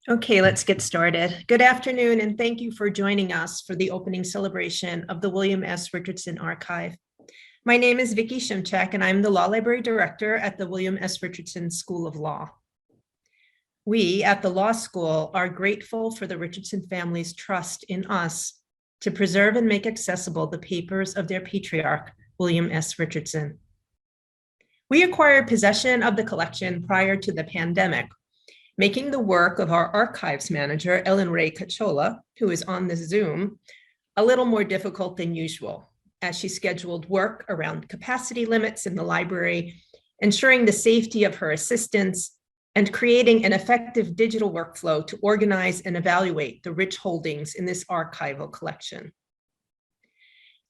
Okay, let's get started. Good afternoon, and thank you for joining us for the opening celebration of the William S. Richardson Archive. My name is Vicki Shimchak, and I'm the Law Library Director at the William S. Richardson School of Law. We at the law school are grateful for the Richardson family's trust in us to preserve and make accessible the papers of their patriarch, William S. Richardson. We acquired possession of the collection prior to the pandemic, making the work of our archives manager, Ellen Ray Cachola, who is on this Zoom, a little more difficult than usual, as she scheduled work around capacity limits in the library, ensuring the safety of her assistants, and creating an effective digital workflow to organize and evaluate the rich holdings in this archival collection.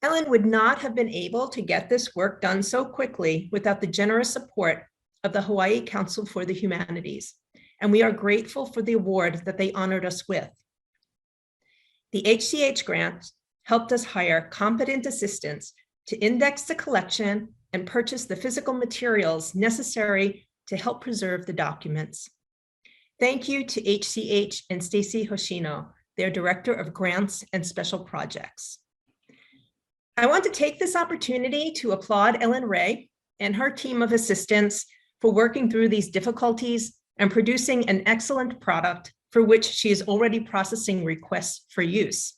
Ellen would not have been able to get this work done so quickly without the generous support of the Hawaii Council for the Humanities, and we are grateful for the award that they honored us with. The HCH grant helped us hire competent assistants to index the collection and purchase the physical materials necessary to help preserve the documents. Thank you to HCH and Stacy Hoshino, their Director of Grants and Special Projects. I want to take this opportunity to applaud Ellen Ray and her team of assistants for working through these difficulties and producing an excellent product for which she is already processing requests for use.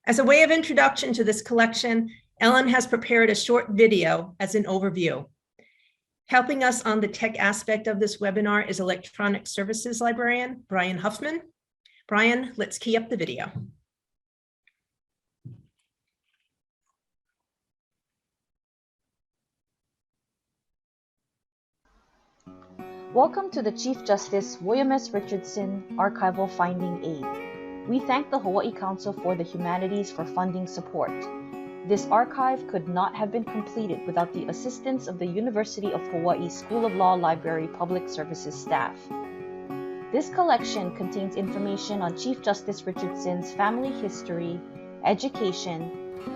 As a way of introduction to this collection, Ellen has prepared a short video as an overview. Helping us on the tech aspect of this webinar is Electronic Services Librarian, Brian Huffman. Brian, let's key up the video. Welcome to the Chief Justice William S. Richardson Archival Finding Aid. We thank the Hawaii Council for the Humanities for funding support. This archive could not have been completed without the assistance of the University of Hawaii School of Law Library Public Services staff. This collection contains information on Chief Justice Richardson's family history, education,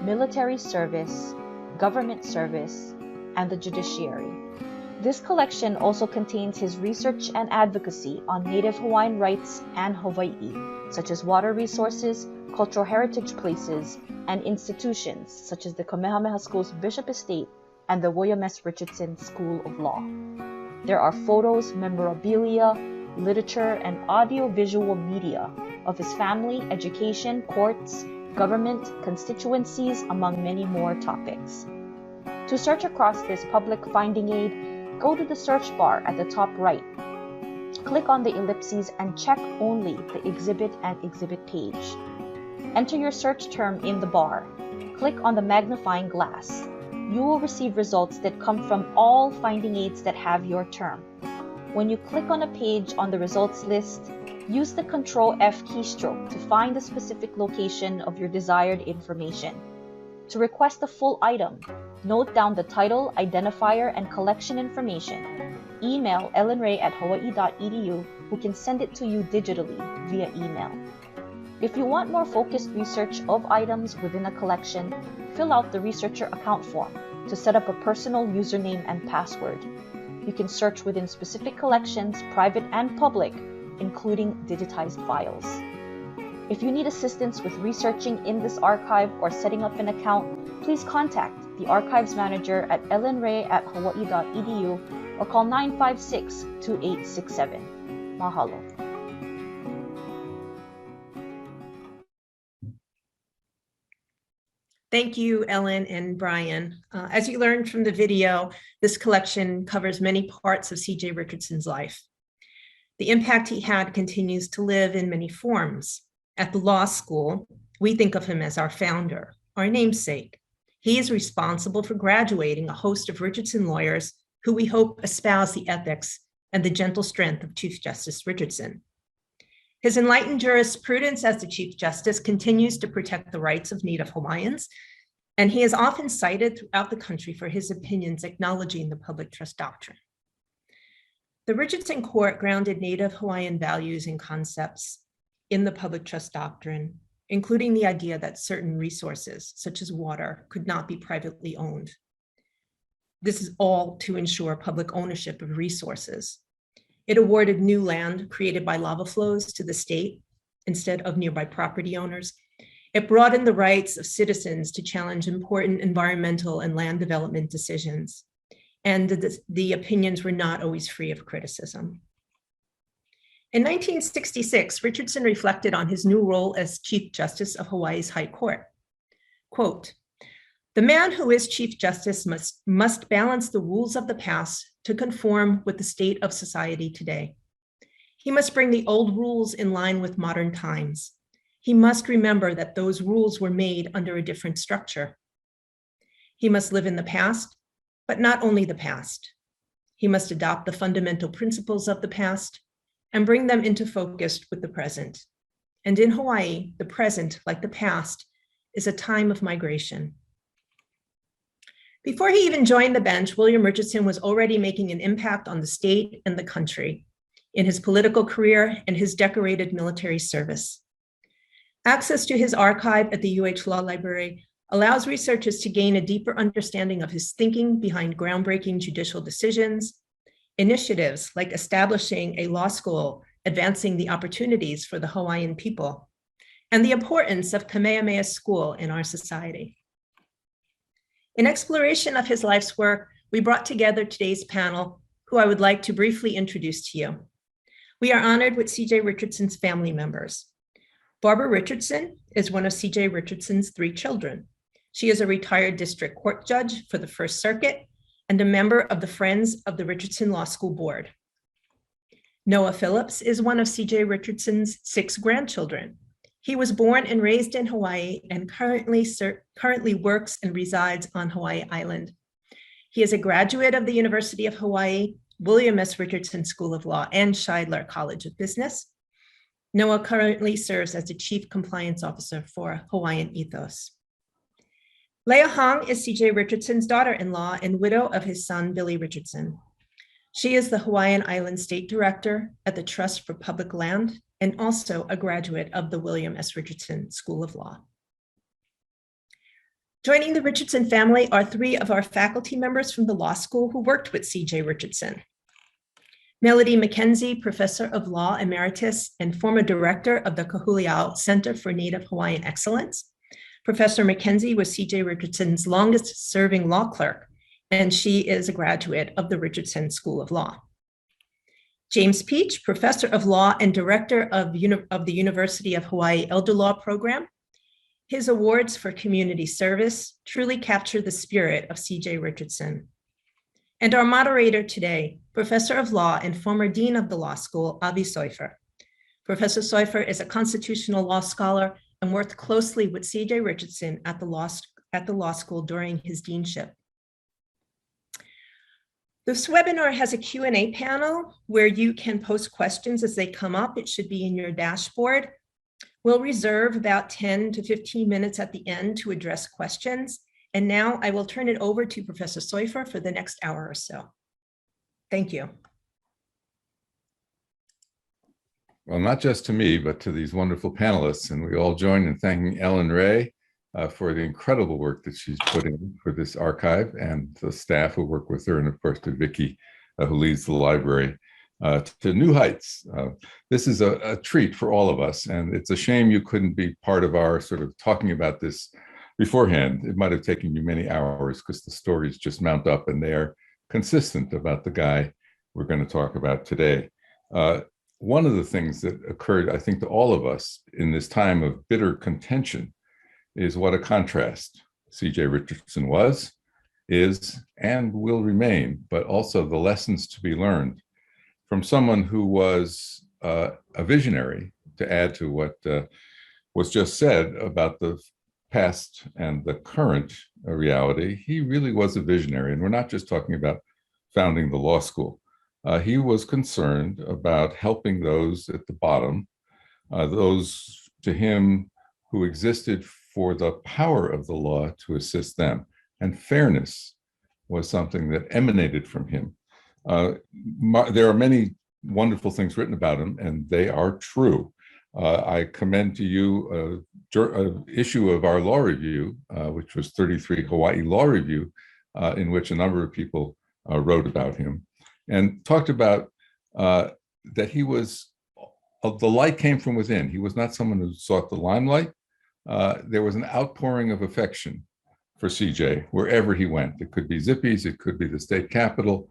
military service, government service, and the judiciary. This collection also contains his research and advocacy on Native Hawaiian rights and Hawaii, such as water resources, cultural heritage places, and institutions such as the Kamehameha School's Bishop Estate and the William S. Richardson School of Law. There are photos, memorabilia, literature, and audio-visual media of his family, education, courts, government, constituencies, among many more topics. To search across this public finding aid, go to the search bar at the top right. Click on the ellipses and check only the exhibit and exhibit page. Enter your search term in the bar. Click on the magnifying glass. You will receive results that come from all finding aids that have your term. When you click on a page on the results list, use the Ctrl F keystroke to find the specific location of your desired information. To request a full item, note down the title, identifier, and collection information. Email ellenray@hawaii.edu, who can send it to you digitally via email. If you want more focused research of items within a collection, fill out the researcher account form to set up a personal username and password. You can search within specific collections, private and public, including digitized files. If you need assistance with researching in this archive or setting up an account, please contact the archives manager at ellenray@hawaii.edu or call 956-2867. Mahalo. Thank you, Ellen and Brian. As you learned from the video, this collection covers many parts of C.J. Richardson's life. The impact he had continues to live in many forms. At the law school, we think of him as our founder, our namesake. He is responsible for graduating a host of Richardson lawyers who we hope espouse the ethics and the gentle strength of Chief Justice Richardson. His enlightened jurisprudence as the Chief Justice continues to protect the rights of Native Hawaiians, and he is often cited throughout the country for his opinions acknowledging the public trust doctrine. The Richardson Court grounded Native Hawaiian values and concepts in the public trust doctrine, including the idea that certain resources, such as water, could not be privately owned. This is all to ensure public ownership of resources. It awarded new land created by lava flows to the state instead of nearby property owners. It broadened the rights of citizens to challenge important environmental and land development decisions. And the opinions were not always free of criticism. In 1966, Richardson reflected on his new role as Chief Justice of Hawaii's High Court. Quote, "The man who is Chief Justice must balance the rules of the past to conform with the state of society today. He must bring the old rules in line with modern times. He must remember that those rules were made under a different structure. He must live in the past, but not only the past. He must adopt the fundamental principles of the past and bring them into focus with the present. And in Hawaii, the present, like the past, is a time of migration." Before he even joined the bench, William Richardson was already making an impact on the state and the country in his political career and his decorated military service. Access to his archive at the UH Law Library allows researchers to gain a deeper understanding of his thinking behind groundbreaking judicial decisions, initiatives like establishing a law school advancing the opportunities for the Hawaiian people, and the importance of Kamehameha School in our society. In exploration of his life's work, we brought together today's panel, who I would like to briefly introduce to you. We are honored with C.J. Richardson's family members. Barbara Richardson is one of C.J. Richardson's 3 children. She is a retired district court judge for the First Circuit and a member of the Friends of the Richardson Law School Board. Noah Phillips is one of C.J. Richardson's 6 grandchildren. He was born and raised in Hawaii and currently works and resides on Hawaii Island. He is a graduate of the University of Hawaii, William S. Richardson School of Law, and Scheidler College of Business. Noah currently serves as the Chief Compliance Officer for Hawaiian Ethos. Leah Hong is C.J. Richardson's daughter-in-law and widow of his son, Billy Richardson. She is the Hawaiian Island State Director at the Trust for Public Land and also a graduate of the William S. Richardson School of Law. Joining the Richardson family are 3 of our faculty members from the law school who worked with C.J. Richardson. Melody McKenzie, Professor of Law Emeritus and former Director of the Kahuliao Center for Native Hawaiian Excellence. Professor McKenzie was C.J. Richardson's longest serving law clerk, and she is a graduate of the Richardson School of Law. James Peach, Professor of Law and Director of the University of Hawaii Elder Law Program. His awards for community service truly capture the spirit of C.J. Richardson. And our moderator today, Professor of Law and former Dean of the Law School, Avi Soifer. Professor Soifer is a constitutional law scholar and worked closely with C.J. Richardson at the law school during his deanship. This webinar has a Q&A panel where you can post questions as they come up. It should be in your dashboard. We'll reserve about 10 to 15 minutes at the end to address questions. And now I will turn it over to Professor Soifer for the next hour or so. Thank you. Well, not just to me, but to these wonderful panelists. And we all join in thanking Ellen Ray for the incredible work that she's put in for this archive and the staff who work with her, and of course to Vicki, who leads the library, to new heights. This is a treat for all of us, and it's a shame you couldn't be part of our sort of talking about this beforehand. It might have taken you many hours because the stories just mount up and they are consistent about the guy we're going to talk about today. One of the things that occurred, I think, to all of us in this time of bitter contention is what a contrast C.J. Richardson was, is, and will remain, but also the lessons to be learned from someone who was a visionary, to add to what was just said about the past and the current reality. He really was a visionary, and we're not just talking about founding the law school. He was concerned about helping those at the bottom, those to him who existed for the power of the law to assist them. And fairness was something that emanated from him. There are many wonderful things written about him, and they are true. I commend to you an issue of our law review, which was 33 Hawaii Law Review, in which a number of people wrote about him and talked about that he was, the light came from within. He was not someone who sought the limelight. There was an outpouring of affection for CJ wherever he went. It could be Zippy's, it could be the state capitol.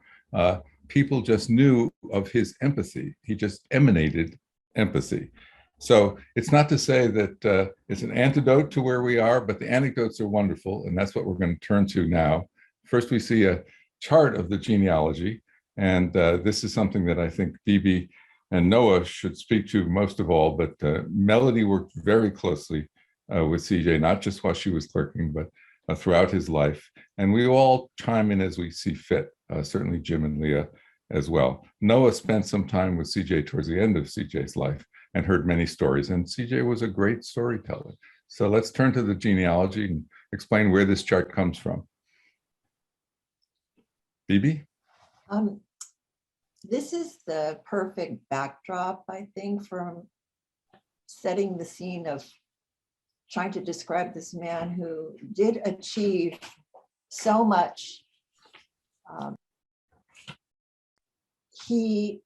People just knew of his empathy. He just emanated empathy. So it's not to say that it's an antidote to where we are, but the anecdotes are wonderful, and that's what we're going to turn to now. First, we see a chart of the genealogy, and this is something that I think Phoebe and Noah should speak to most of all, but Melody worked very closely with CJ, not just while she was clerking, but throughout his life. And we all chime in as we see fit, certainly Jim and Leah as well. Noah spent some time with CJ towards the end of CJ's life and heard many stories, and CJ was a great storyteller. So let's turn to the genealogy and explain where this chart comes from. Phoebe? This is the perfect backdrop, I think, from setting the scene of trying to describe this man who did achieve so much. He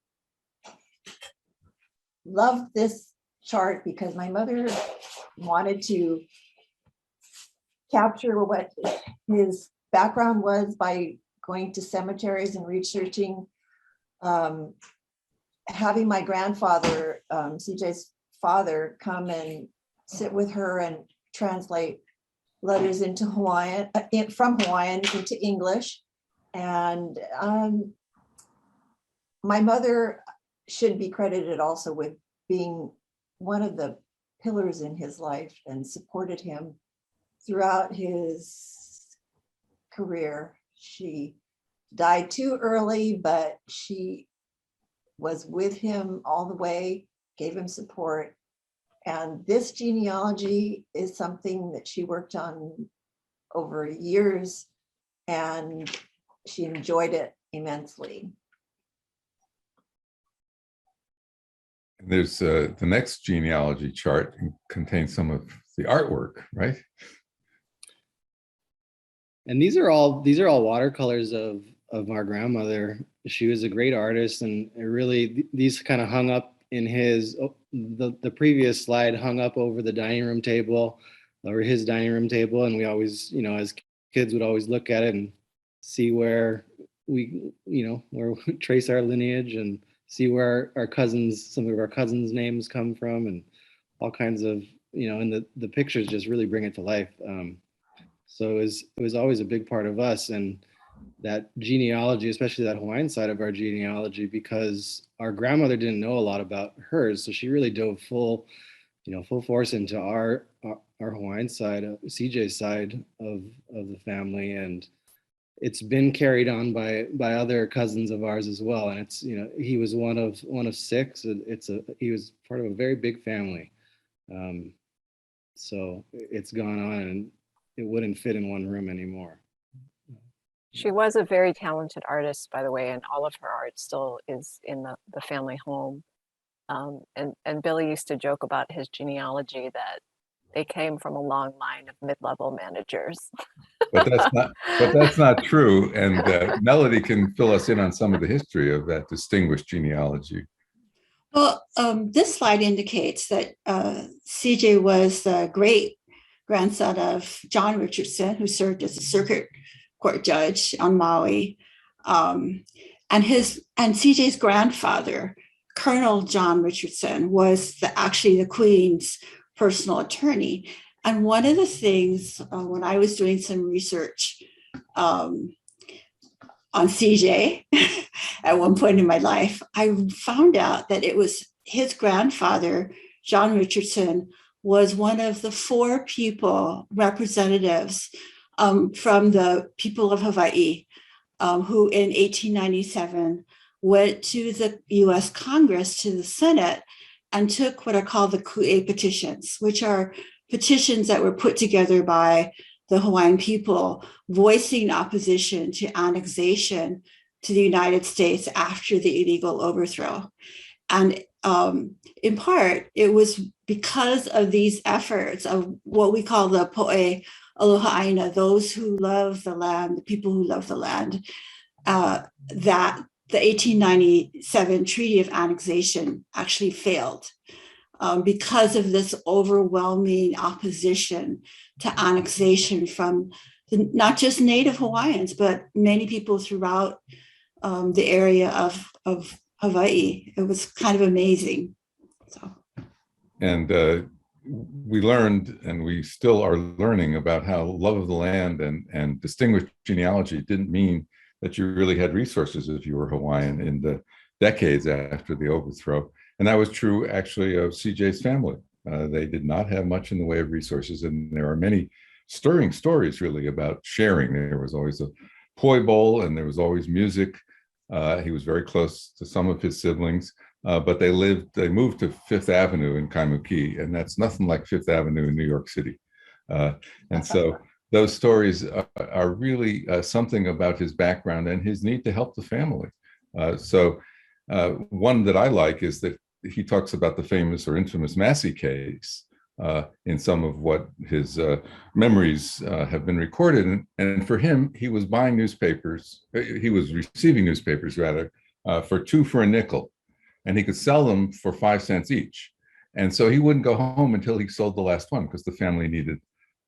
loved this chart because my mother wanted to capture what his background was by going to cemeteries and researching. Having my grandfather, CJ's father, come and sit with her and translate letters into Hawaiian, from Hawaiian into English. And my mother should be credited also with being one of the pillars in his life and supported him throughout his career. She died too early, but she was with him all the way, gave him support. And this genealogy is something that she worked on over years, and she enjoyed it immensely. There's the next genealogy chart contains some of the artwork, right? And these are all watercolors of our grandmother. She was a great artist, and it really, these kind of hung up in his, the previous slide hung up over the dining room table, or his dining room table. And we always, as kids would always look at it and see where we, where we trace our lineage and see where our cousins, some of our cousins' names come from, and all kinds of, and the pictures just really bring it to life. So it was always a big part of us, and that genealogy, especially that Hawaiian side of our genealogy, because our grandmother didn't know a lot about hers, so she really dove full force into our Hawaiian side, CJ's side of the family, and it's been carried on by other cousins of ours as well. And it's, he was one of six. He was part of a very big family. So it's gone on, and it wouldn't fit in one room anymore. She was a very talented artist, by the way, and all of her art still is in the family home. And Billy used to joke about his genealogy that they came from a long line of mid-level managers. But that's not true. And Melody can fill us in on some of the history of that distinguished genealogy. Well, this slide indicates that CJ was the great grandson of John Richardson, who served as a circuit court judge on Maui, and CJ's grandfather, Colonel John Richardson, was actually the Queen's personal attorney. And one of the things when I was doing some research on CJ at one point in my life, I found out that it was his grandfather, John Richardson, was one of the 4 people, representatives from the people of Hawaii, who in 1897 went to the US Congress, to the Senate, and took what are called the Ku'e petitions, which are petitions that were put together by the Hawaiian people voicing opposition to annexation to the United States after the illegal overthrow. And in part, it was because of these efforts of what we call the po'e aloha aina, those who love the land, the people who love the land, that the 1897 Treaty of Annexation actually failed because of this overwhelming opposition to annexation from not just Native Hawaiians, but many people throughout the area of Hawaii. It was kind of amazing. So. And we learned, and we still are learning, about how love of the land and distinguished genealogy didn't mean that you really had resources if you were Hawaiian in the decades after the overthrow. And that was true actually of CJ's family. They did not have much in the way of resources, and there are many stirring stories really about sharing. There was always a poi bowl, and there was always music. He was very close to some of his siblings, but they moved to Fifth Avenue in Kaimuki, and that's nothing like Fifth Avenue in New York City. And so those stories are really something about his background and his need to help the family. So one that I like is that he talks about the famous or infamous Massey case in some of what his memories have been recorded. And for him, he was buying newspapers, he was receiving newspapers rather, for 2 for a nickel, and he could sell them for 5 cents each. And so he wouldn't go home until he sold the last one because the family needed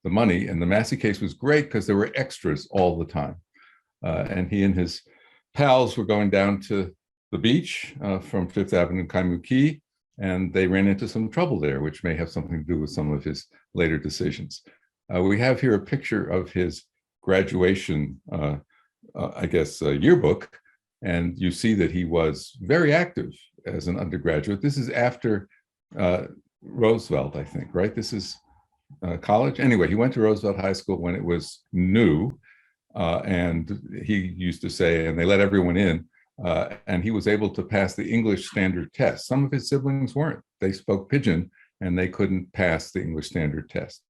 the money. And the Massey case was great because there were extras all the time. And he and his pals were going down to the beach from Fifth Avenue in Kaimuki, and they ran into some trouble there, which may have something to do with some of his later decisions. We have here a picture of his graduation, yearbook, and you see that he was very active as an undergraduate. This is after Roosevelt, I think, right? This is college. Anyway, he went to Roosevelt High School when it was new, and he used to say, and they let everyone in, and he was able to pass the English standard test. Some of his siblings weren't. They spoke Pidgin, and they couldn't pass the English standard test.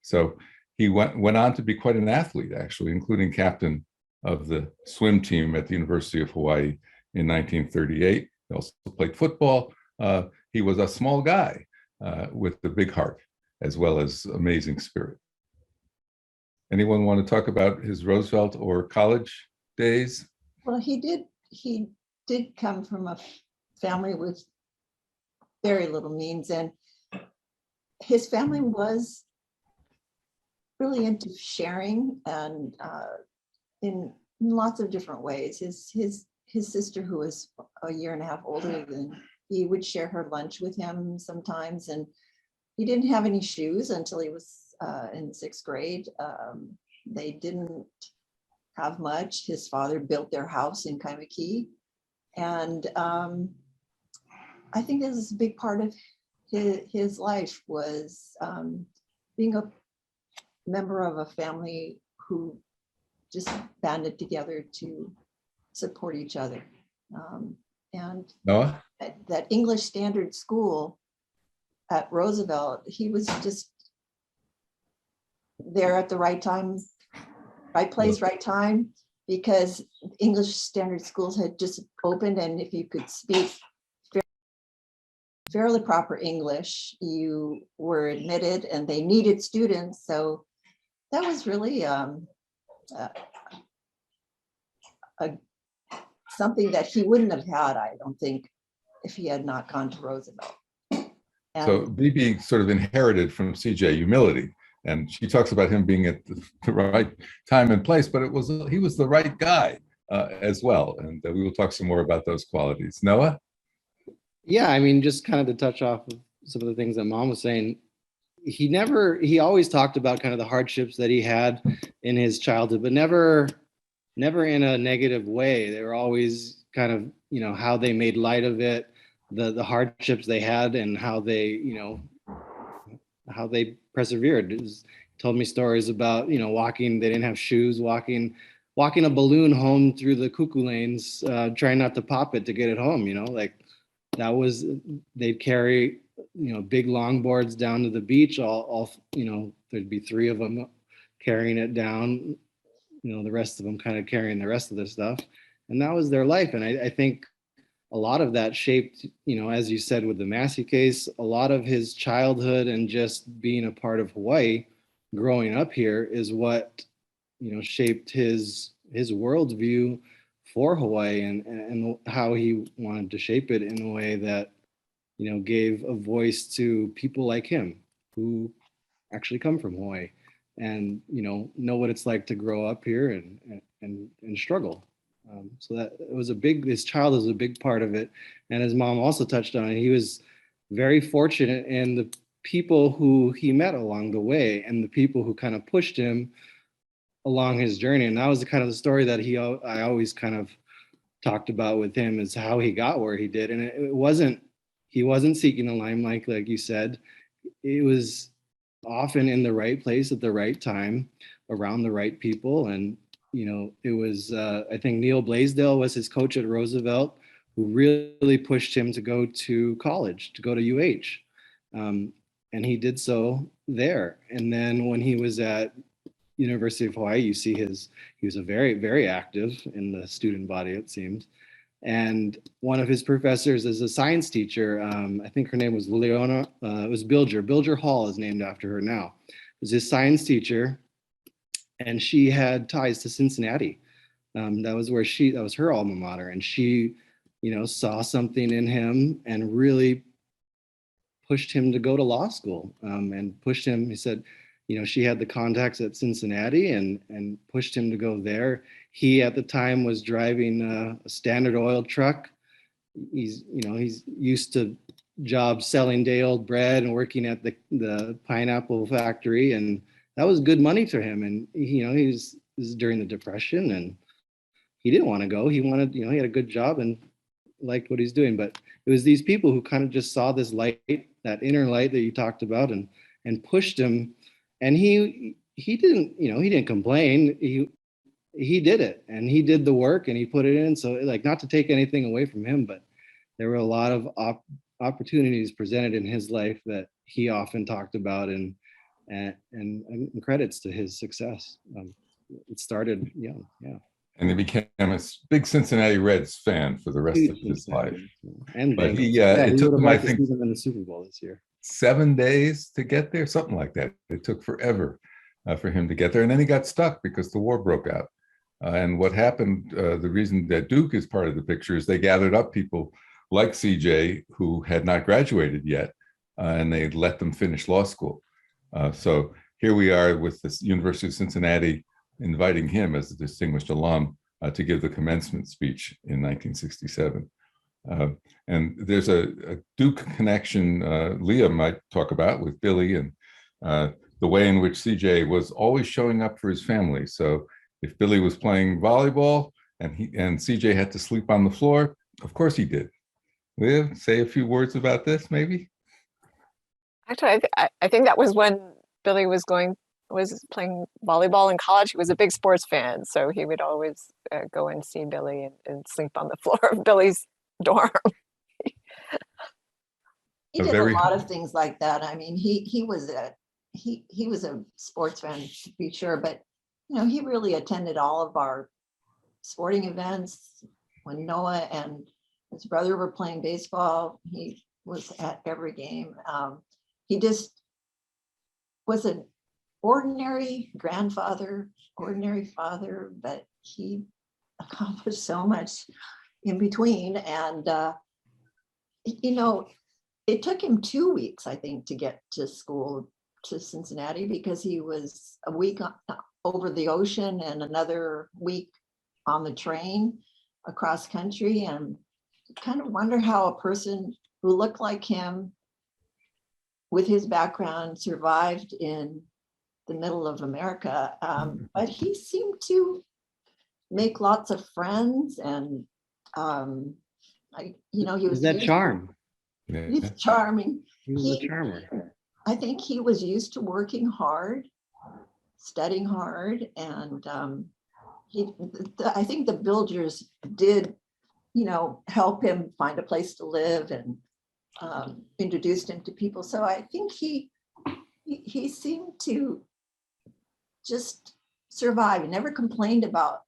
So he went on to be quite an athlete, actually, including captain of the swim team at the University of Hawaii in 1938. He also played football. He was a small guy with a big heart, as well as amazing spirit. Anyone want to talk about his Roosevelt or college days? Well, he did come from a family with very little means, and his family was really into sharing and in lots of different ways. His sister, who was a year and a half older than he, would share her lunch with him sometimes, and he didn't have any shoes until he was in 6th grade. They didn't have much. His father built their house in Kaimuki, and I think this is a big part of his life, was being a member of a family who just banded together to support each other. And Noah? That English standard school at Roosevelt, he was just there at the right time, right place, right time, because English standard schools had just opened, and if you could speak fairly proper English, you were admitted, and they needed students. So that was really something that he wouldn't have had, I don't think, if he had not gone to Roosevelt. And so BB sort of inherited from CJ humility, and she talks about him being at the right time and place, but he was the right guy as well, and we will talk some more about those qualities. Noah? Yeah, I mean, just kind of to touch off of some of the things that Mom was saying, he always talked about kind of the hardships that he had in his childhood, but never in a negative way. They were always kind of, how they made light of it, the hardships they had, and how they persevered. Told me stories about, walking, they didn't have shoes, walking a balloon home through the cuckoo lanes, trying not to pop it to get it home, they'd carry, big longboards down to the beach, all there'd be 3 of them carrying it down, the rest of them kind of carrying the rest of the stuff. And that was their life. And I think a lot of that shaped, as you said, with the Massey case, a lot of his childhood and just being a part of Hawaii, growing up here, is what, shaped his worldview for Hawaii and how he wanted to shape it in a way that, you know, gave a voice to people like him who actually come from Hawaii and, you know what it's like to grow up here and struggle. So that it was his child was a big part of it. And his mom also touched on it. He was very fortunate in the people who he met along the way and the people who kind of pushed him along his journey. And that was the kind of the story that I always kind of talked about with him, is how he got where he did. And he wasn't seeking the limelight, like you said. It was often in the right place at the right time, around the right people. And, you know, it was, I think Neil Blaisdell was his coach at Roosevelt, who really pushed him to go to college, to go to UH. And he did so there. And then when he was at University of Hawaii, you see he was a very, very active in the student body, it seems. And one of his professors is a science teacher. I think her name was Leona. It was Bilger. Bilger Hall is named after her now. It was his science teacher, and she had ties to Cincinnati. That was her alma mater, and she, you know, saw something in him and really pushed him to go to law school. And pushed him. He said, you know, she had the contacts at Cincinnati and pushed him to go there. He at the time was driving a Standard Oil truck. He's used to jobs selling day-old bread and working at the pineapple factory, and that was good money for him. And this is during the Depression, and he didn't want to go. He wanted, he had a good job and liked what he's doing. But it was these people who kind of just saw this light, that inner light that you talked about, and pushed him. And he didn't complain. He did it, and he did the work, and he put it in. So, like, not to take anything away from him, but there were a lot of opportunities presented in his life that he often talked about, and credits to his success. It started young, yeah. And he became a big Cincinnati Reds fan for the rest of his life. And but it took him, I think, in the Super Bowl this year. 7 days to get there, something like that. It took forever for him to get there. And then he got stuck because the war broke out. And what happened, the reason that Duke is part of the picture is they gathered up people like CJ who had not graduated yet, and they let them finish law school. So here we are with the University of Cincinnati inviting him as a distinguished alum to give the commencement speech in 1967. And there's a Duke connection Leah might talk about with Billy, and the way in which CJ was always showing up for his family. So if Billy was playing volleyball and CJ had to sleep on the floor, of course he did. Leah, say a few words about this, maybe? Actually, I think that was when Billy was playing volleyball in college. He was a big sports fan, so he would always go and see Billy and sleep on the floor of Billy's dorm. He did a lot of things like that. I mean, he was a sports fan, to be sure, but he really attended all of our sporting events. When Noah and his brother were playing baseball, he was at every game. He just was an ordinary grandfather, ordinary father, but he accomplished so much in between. And, it took him 2 weeks, I think, to get to school to Cincinnati, because he was a week over the ocean and another week on the train across country. And kind of wonder how a person who looked like him with his background survived in the middle of America. But he seemed to make lots of friends, and he was that charm. He's charming. He was a charmer. I think he was used to working hard, studying hard, and I think the Bilgers did, help him find a place to live and introduced him to people. So I think he seemed to just survive. He never complained about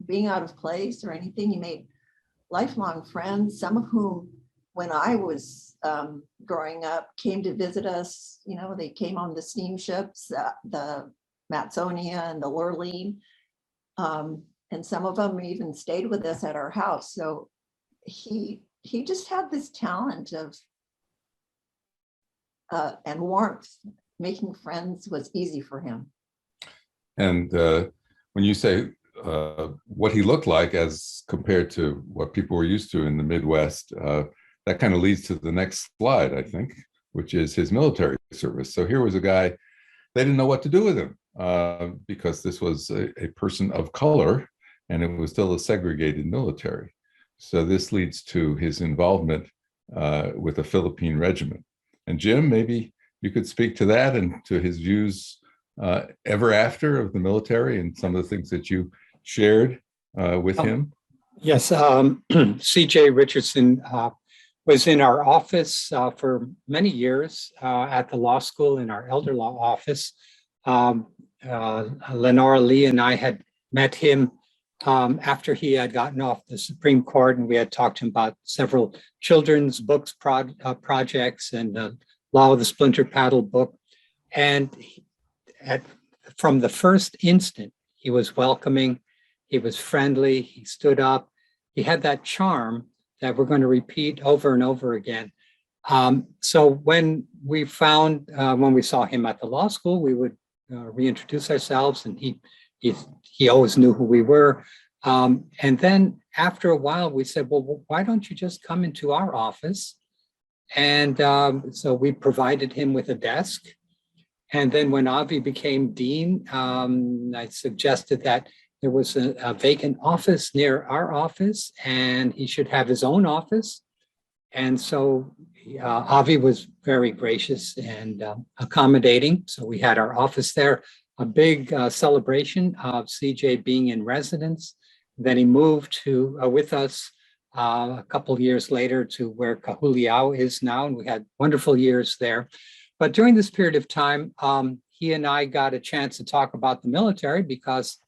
being out of place or anything. He made lifelong friends, some of whom, when I was growing up, came to visit us. They came on the steamships, the Matsonia and the Lurleen. and some of them even stayed with us at our house. So he just had this talent of and warmth. Making friends was easy for him. And when you say what he looked like as compared to what people were used to in the Midwest, that kind of leads to the next slide, I think, which is his military service. So here was a guy, they didn't know what to do with him because this was a person of color and it was still a segregated military. So this leads to his involvement with a Philippine regiment. And Jim, maybe you could speak to that and to his views ever after of the military and some of the things that you shared with him. Yes, CJ Richardson was in our office for many years at the law school in our elder law office. Lenora Lee and I had met him after he had gotten off the Supreme Court, and we had talked to him about several children's books projects and Law of the Splinter Paddle book. And from the first instant, he was welcoming, he was friendly, he stood up, he had that charm that we're going to repeat over and over again. So when we saw him at the law school, we would reintroduce ourselves, and he always knew who we were. And then after a while, we said, well, why don't you just come into our office? And so we provided him with a desk. And then when Avi became dean, I suggested that there was a vacant office near our office and he should have his own office. And so Avi was very gracious and accommodating. So we had our office there, a big celebration of CJ being in residence. Then he moved with us a couple of years later to where Kahuliao is now, and we had wonderful years there. But during this period of time, he and I got a chance to talk about the military because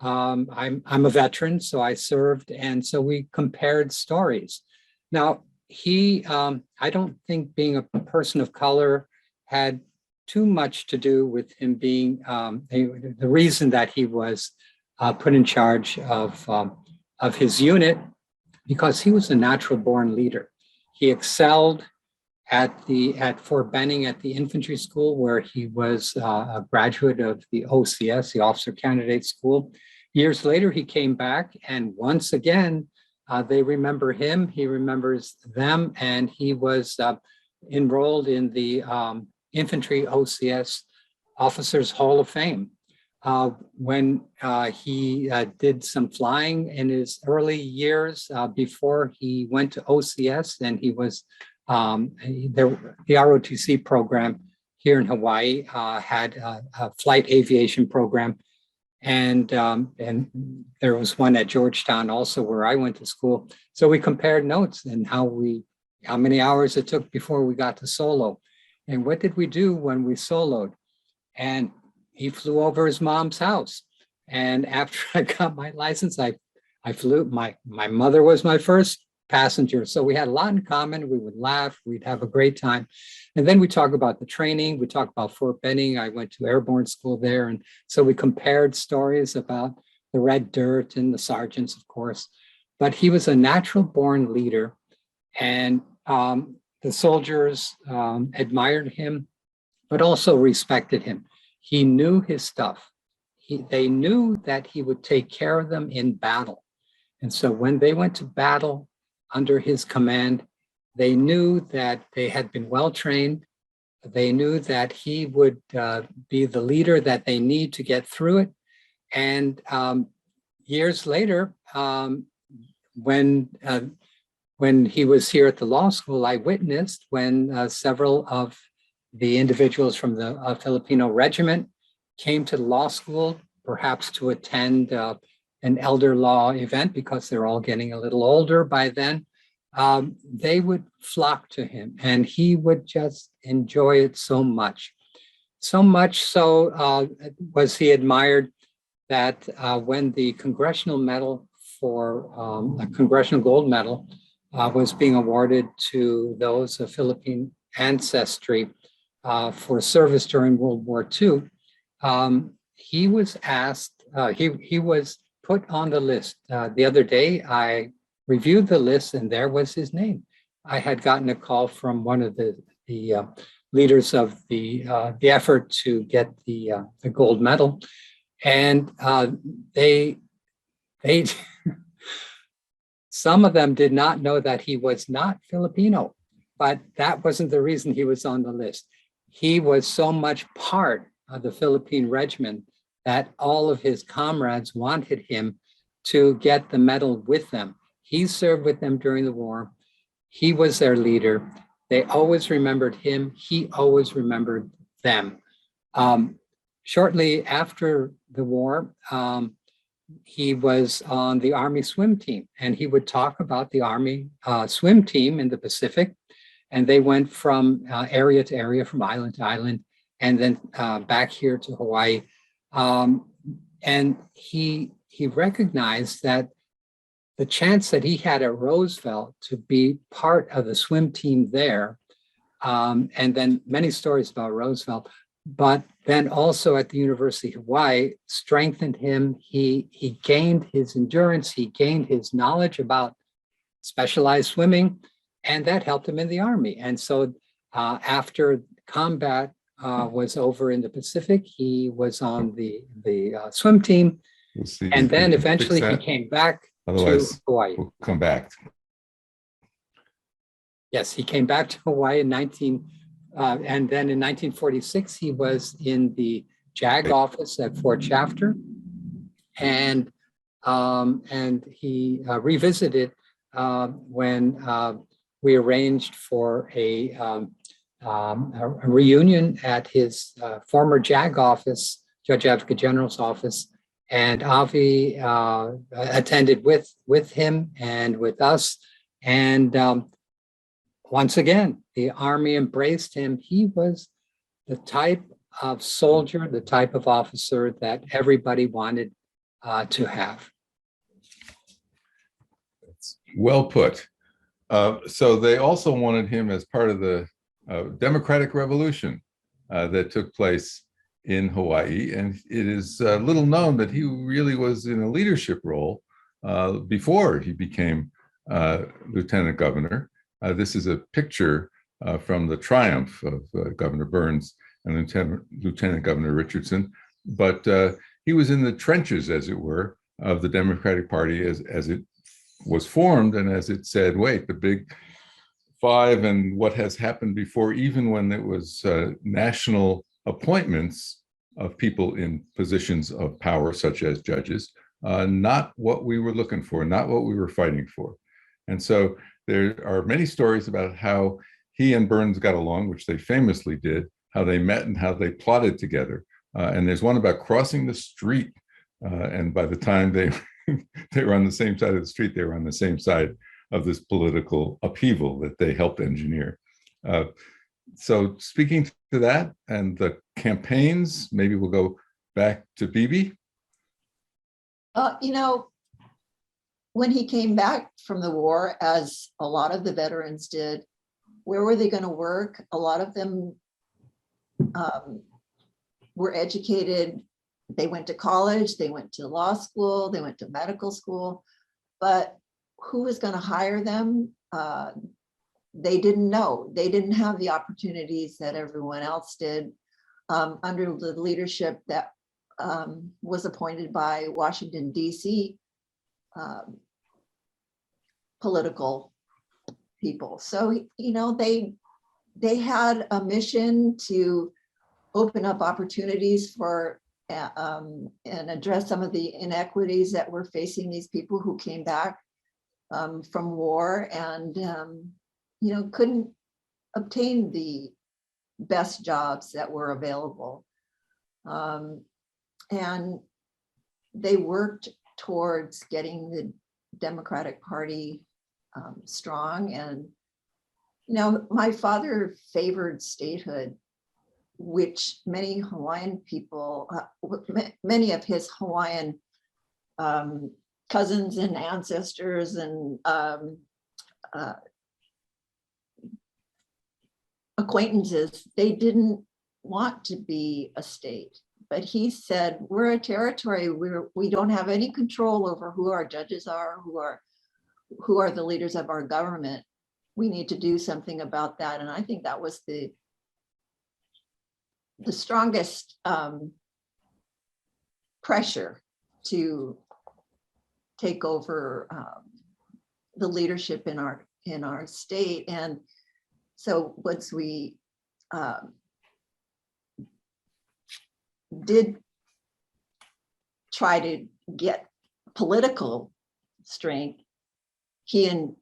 I'm a veteran, so I served, and so we compared stories. Now, I don't think being a person of color had too much to do with him being the reason that he was put in charge of his unit, because he was a natural born leader. He excelled at Fort Benning at the infantry school, where he was a graduate of the OCS, the Officer Candidate School. Years later, he came back, and once again, they remember him, he remembers them, and he was enrolled in the Infantry OCS Officers Hall of Fame. When he did some flying in his early years before he went to OCS, and he was the ROTC program here in Hawaii had a flight aviation program, and there was one at Georgetown also where I went to school. So we compared notes and how many hours it took before we got to solo, and what did we do when we soloed. And he flew over his mom's house. And after I got my license, I flew, my mother was my first passenger. So we had a lot in common. We would laugh, we'd have a great time. And then we talk about the training, we talk about Fort Benning. I went to airborne school there. And so we compared stories about the red dirt and the sergeants, of course. But he was a natural born leader. And the soldiers admired him, but also respected him. He knew his stuff. They knew that he would take care of them in battle. And so when they went to battle under his command, they knew that they had been well trained. They knew that he would be the leader that they need to get through it. And years later, when he was here at the law school, I witnessed when several of the individuals from the Filipino regiment came to the law school, perhaps to attend an elder law event because they're all getting a little older by then. They would flock to him, and he would just enjoy it so much. So much so was he admired that when the Congressional Medal for a Congressional Gold Medal was being awarded to those of Philippine ancestry for service during World War II, he was asked, he was put on the list. The other day, I reviewed the list and there was his name. I had gotten a call from one of the leaders of the effort to get the gold medal, and they some of them did not know that he was not Filipino, but that wasn't the reason he was on the list. He was so much part of the Philippine regiment that all of his comrades wanted him to get the medal with them. He served with them during the war. He was their leader. They always remembered him. He always remembered them. Shortly after the war, he was on the Army swim team, and he would talk about the Army swim team in the Pacific. And they went from area to area, from island to island, and then back here to Hawaii. And he recognized that the chance that he had at Roosevelt to be part of the swim team there, and then many stories about Roosevelt, but then also at the University of Hawaii, strengthened him. He gained his endurance, he gained his knowledge about specialized swimming, and that helped him in the Army. And so after combat was over in the Pacific, he was on the swim team. We'll see. And then eventually he came back Otherwise, to Hawaii. we'll come back. Yes, he came back to Hawaii in and then in 1946, he was in the JAG office at Fort Shafter, and he revisited when we arranged for a reunion at his former JAG office, Judge Advocate General's office, and Avi attended with him and with us, and once again, the Army embraced him. He was the type of soldier, the type of officer that everybody wanted to have. Well put. So they also wanted him as part of the democratic revolution that took place in Hawaii. And it is little known that he really was in a leadership role before he became lieutenant governor. This is a picture from the triumph of Governor Burns and Lieutenant Governor Richardson. But he was in the trenches, as it were, of the Democratic Party as it was formed, and as it said, wait, the big five and what has happened before, even when it was national appointments of people in positions of power, such as judges, not what we were looking for, not what we were fighting for. And so there are many stories about how he and Burns got along, which they famously did, how they met and how they plotted together. And there's one about crossing the street. And by the time they were on the same side of the street, they were on the same side of this political upheaval that they helped engineer. So speaking to that and the campaigns, maybe we'll go back to Bibi. When he came back from the war, as a lot of the veterans did, where were they going to work? A lot of them were educated. They went to college, they went to law school, they went to medical school, but who was going to hire them? They didn't know. They didn't have the opportunities that everyone else did under the leadership that was appointed by Washington, D.C. Political people. So, they had a mission to open up opportunities for and address some of the inequities that were facing these people who came back from war and, couldn't obtain the best jobs that were available. And they worked towards getting the Democratic Party strong. And, my father favored statehood, which many Hawaiian people, many of his Hawaiian cousins and ancestors and acquaintances, they didn't want to be a state. but he said, we're a territory where we don't have any control over who our judges are, who are the leaders of our government. We need to do something about that. And I think that was the strongest pressure to take over the leadership in our state. And so once we did try to get political strength, he and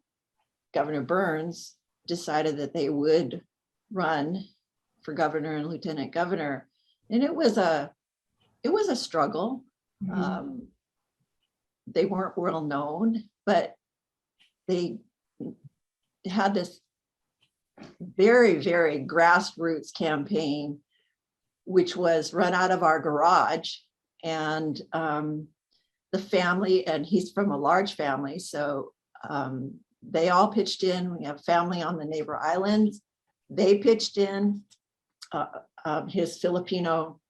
Governor Burns decided that they would run for governor and lieutenant governor. And it was a struggle. They weren't well known, but they had this very, very grassroots campaign, which was run out of our garage. And the family, and he's from a large family, so they all pitched in. We have family on the neighbor islands. They pitched in. His Filipino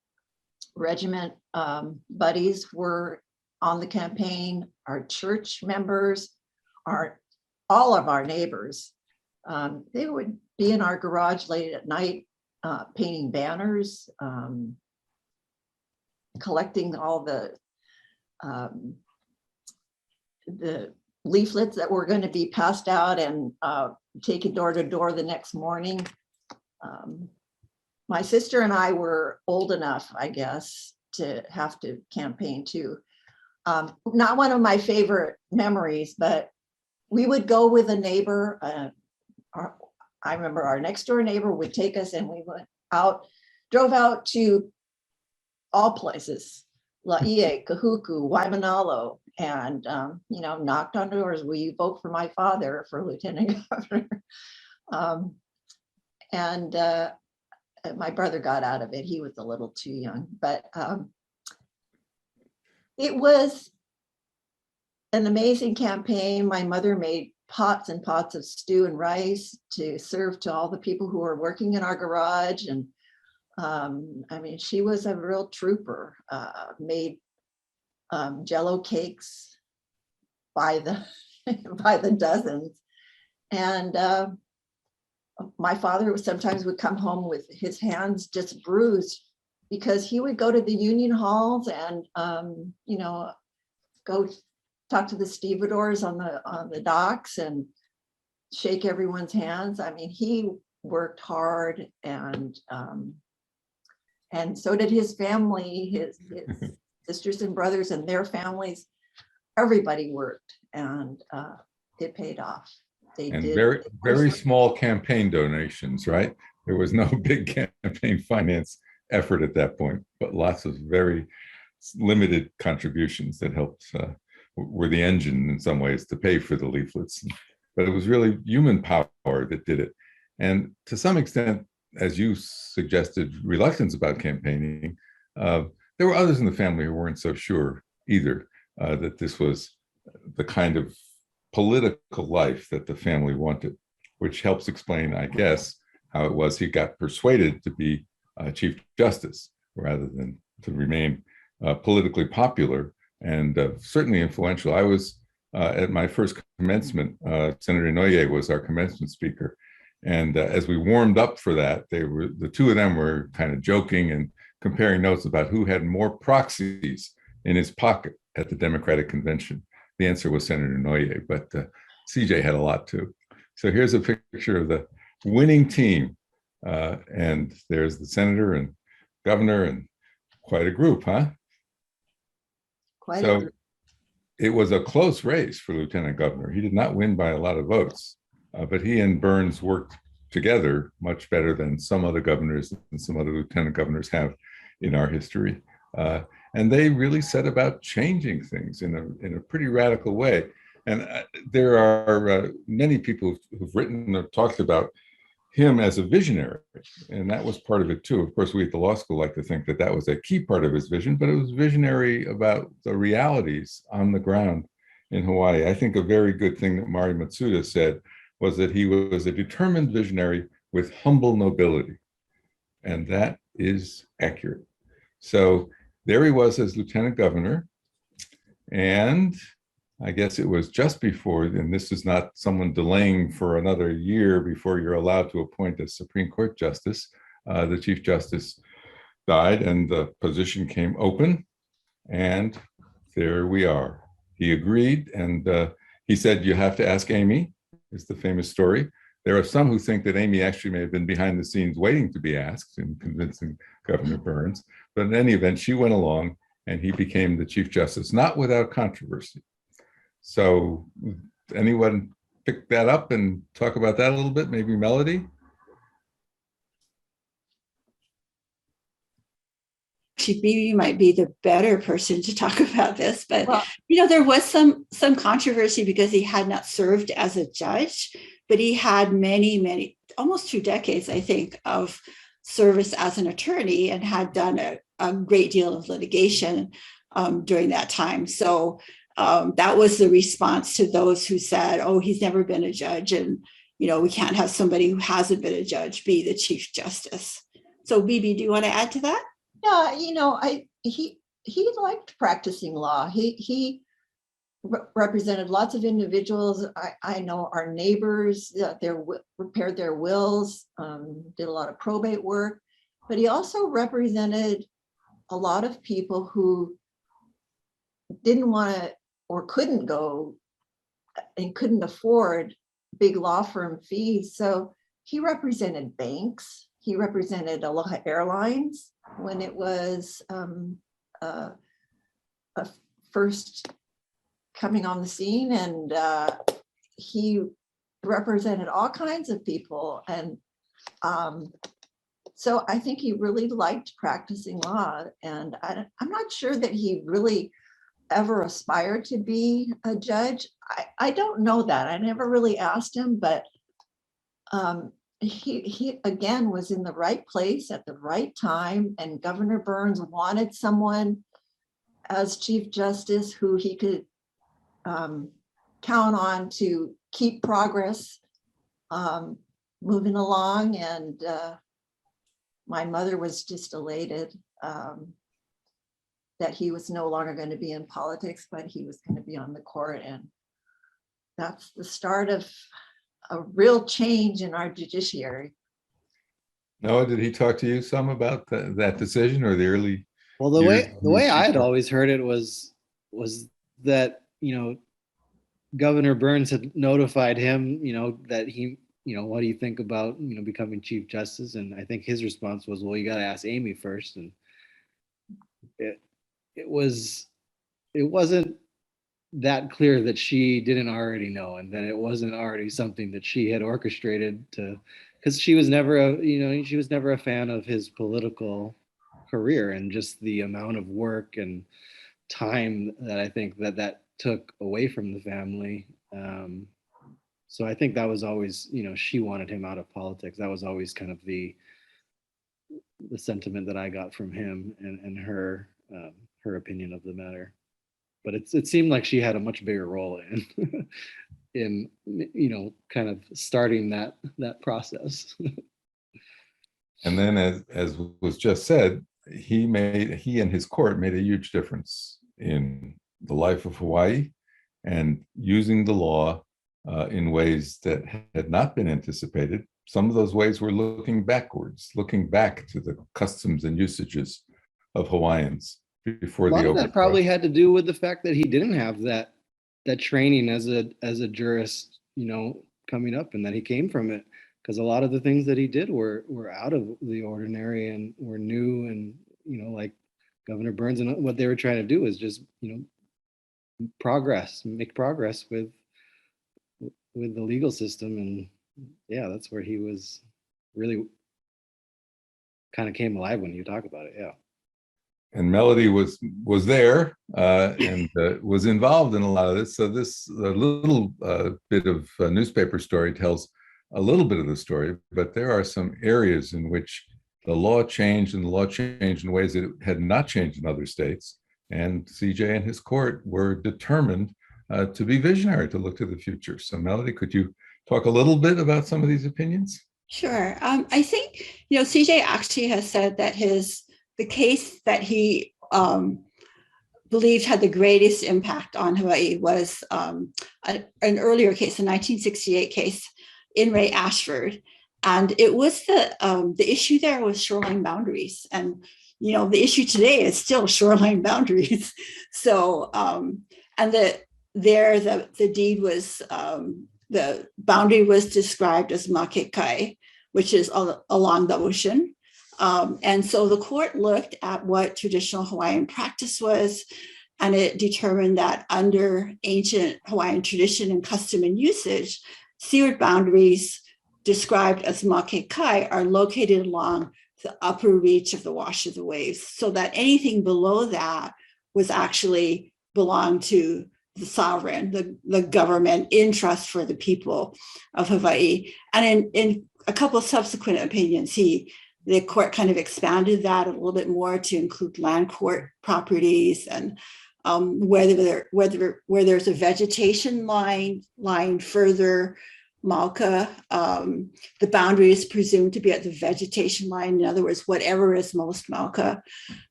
regiment buddies were on the campaign. Our church members, all of our neighbors, they would be in our garage late at night, painting banners, collecting all the leaflets that were going to be passed out and taken door to door the next morning. My sister and I were old enough, I guess, to have to campaign too. Not one of my favorite memories, but we would go with a neighbor. I remember our next door neighbor would take us, and we went out, drove out to all places, Laie, Kahuku, Waimanalo, and knocked on doors. Will you vote for my father for lieutenant governor? And my brother got out of it. He was a little too young, but it was an amazing campaign. My mother made pots and pots of stew and rice to serve to all the people who were working in our garage. And I mean, she was a real trooper, made Jello cakes by the dozens. And my father sometimes would come home with his hands just bruised because he would go to the union halls and go talk to the stevedores on the docks and shake everyone's hands. I mean, he worked hard, and so did his family, his sisters and brothers and their families. Everybody worked, and it paid off. They did. Very, very small campaign donations, right? There was no big campaign finance effort at that point, but lots of very limited contributions that helped, were the engine in some ways to pay for the leaflets. But it was really human power that did it. And to some extent, as you suggested, reluctance about campaigning, there were others in the family who weren't so sure either that this was the kind of political life that the family wanted, which helps explain, I guess, how it was he got persuaded to be Chief Justice rather than to remain politically popular and certainly influential. I was at my first commencement, Senator Inouye was our commencement speaker. And as we warmed up for that, the two of them were kind of joking and comparing notes about who had more proxies in his pocket at the Democratic convention. The answer was Senator Inouye, but CJ had a lot too. So here's a picture of the winning team. And there's the senator and governor and quite a group, huh? Quite a group. It was a close race for lieutenant governor. He did not win by a lot of votes, but he and Burns worked together much better than some other governors and some other lieutenant governors have in our history. And they really set about changing things in a pretty radical way. And there are many people who've written or talked about him as a visionary, and that was part of it too. Of course, we at the law school like to think that that was a key part of his vision, but it was visionary about the realities on the ground in Hawaii. I think a very good thing that Mari Matsuda said was that he was a determined visionary with humble nobility, and that is accurate. So there he was as lieutenant governor. And I guess it was just before, and this is not someone delaying for another year before you're allowed to appoint a Supreme Court justice, the Chief Justice died and the position came open. And there we are. He agreed, and he said, you have to ask Amy, is the famous story. There are some who think that Amy actually may have been behind the scenes waiting to be asked and convincing Governor Burns. But in any event, she went along and he became the Chief Justice, not without controversy. So anyone pick that up and talk about that a little bit? Maybe Melody? Actually, you might be the better person to talk about this, but Well, there was some controversy because he had not served as a judge, but he had many, almost 2 decades, I think, of service as an attorney and had done a great deal of litigation during that time. So that was the response to those who said, oh, he's never been a judge, and we can't have somebody who hasn't been a judge be the Chief Justice. So Bibi, do you want to add to that? Yeah, he liked practicing law. He represented lots of individuals. I know our neighbors, repaired their wills, did a lot of probate work, but he also represented a lot of people who didn't want to or couldn't go and couldn't afford big law firm fees. So he represented banks. He represented Aloha Airlines when it was first coming on the scene, and he represented all kinds of people. And so I think he really liked practicing law, and I'm not sure that he really ever aspired to be a judge. I don't know that. I never really asked him, but he again was in the right place at the right time, and Governor Burns wanted someone as Chief Justice who he could count on to keep progress moving along. And my mother was just elated that he was no longer going to be in politics, but he was going to be on the court. And that's the start of a real change in our judiciary. Noah, did he talk to you some about that decision or the early? Well, the way I had always heard it was that, Governor Burns had notified him, that he, what do you think about, becoming Chief Justice? And I think his response was, well, you got to ask Amy first. And it wasn't that clear that she didn't already know, and that it wasn't already something that she had orchestrated because she was never a fan of his political career and just the amount of work and time that I think that took away from the family. So I think that was always, she wanted him out of politics. That was always kind of the sentiment that I got from him and her opinion of the matter. But it seemed like she had a much bigger role in kind of starting that process. And then as was just said, he and his court made a huge difference in the life of Hawaii and using the law in ways that had not been anticipated. Some of those ways were looking back to the customs and usages of Hawaiians before the Overthrow. That probably had to do with the fact that he didn't have that training as a jurist, coming up, and that he came from it. Because a lot of the things that he did were out of the ordinary and were new, and like Governor Burns, and what they were trying to do is just make progress with the legal system. And yeah, that's where he was really kind of came alive when you talk about it. Yeah. And Melody was there and was involved in a lot of this. So this little bit of newspaper story tells a little bit of the story, but there are some areas in which the law changed, and the law changed in ways that it had not changed in other states. And CJ and his court were determined to be visionary, to look to the future. So Melody, could you talk a little bit about some of these opinions? Sure. I think, CJ actually has said that his the case that he believed had the greatest impact on Hawaii was an earlier case, a 1968 case in Ray Ashford. And it was the issue there was shoreline boundaries. And, you know, the issue today is still shoreline boundaries. So, and the deed was, the boundary was described as Makekai, which is along the ocean. And so the court looked at what traditional Hawaiian practice was, and it determined that under ancient Hawaiian tradition and custom and usage, seaward boundaries described as Makekai are located along the upper reach of the wash of the waves, so that anything below that was actually belonged to the sovereign, the government in trust for the people of Hawaii. And in a couple of subsequent opinions, the court kind of expanded that a little bit more to include land court properties and where there's a vegetation line further Malka, the boundary is presumed to be at the vegetation line. In other words, whatever is most Malka.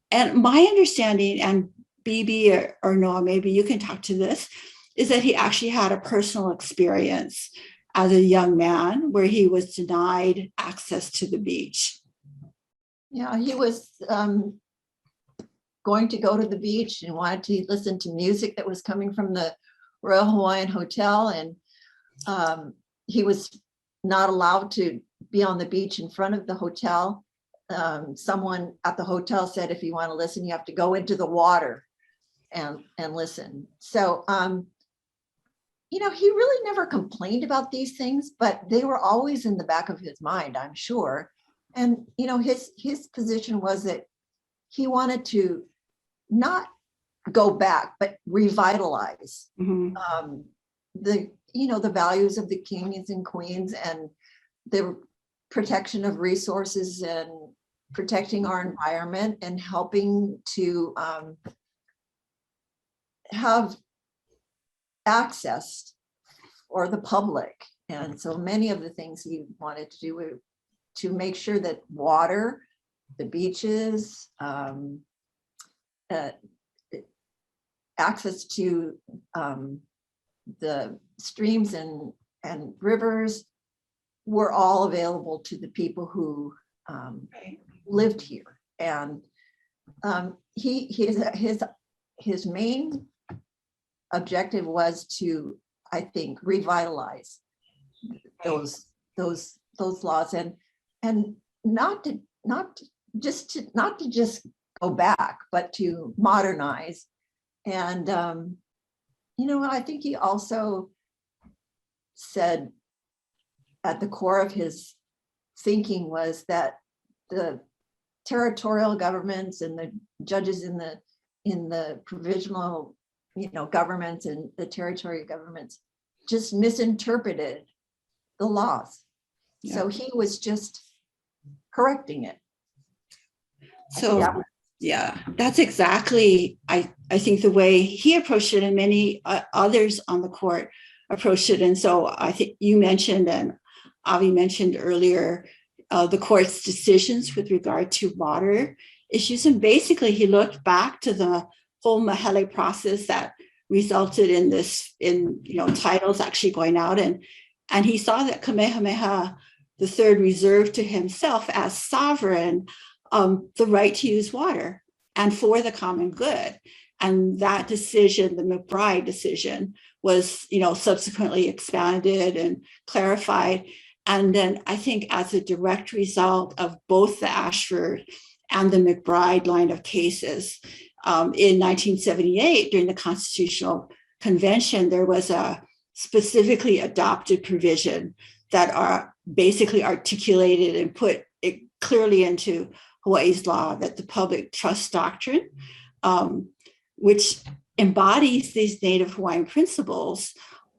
And my understanding, and Bibi or Noah, maybe you can talk to this, is that he actually had a personal experience as a young man where he was denied access to the beach. Yeah, he was going to go to the beach and wanted to listen to music that was coming from the Royal Hawaiian Hotel, and he was not allowed to be on the beach in front of the hotel. Someone at the hotel said, if you want to listen, you have to go into the water and listen. So, you know, he really never complained about these things, but they were always in the back of his mind, I'm sure. And, you know, his position was that he wanted to not go back, but revitalize the values of the kings and queens and the protection of resources and protecting our environment and helping to have access for the public. And so many of the things he wanted to do were to make sure that water, the beaches, access to the streams and rivers were all available to the people who lived here. And his main objective was to, I think, revitalize those laws and not to just go back, but to modernize. And you know, I think he also said at the core of his thinking was that the territorial governments and the judges in the provisional, governments and the territory governments just misinterpreted the laws. Yeah. So he was just correcting it. So yeah, that's exactly, I think, the way he approached it, and many others on the court approached it. And so I think you mentioned, and Avi mentioned earlier, the court's decisions with regard to water issues. And basically he looked back to the whole Mahele process that resulted in this, titles actually going out. And he saw that Kamehameha III reserved to himself as sovereign the right to use water and for the common good. And that decision, the McBride decision, was, subsequently expanded and clarified. And then I think as a direct result of both the Ashford and the McBride line of cases, in 1978, during the Constitutional Convention, there was a specifically adopted provision that are basically articulated and put it clearly into Hawaii's law, that the public trust doctrine, which embodies these Native Hawaiian principles,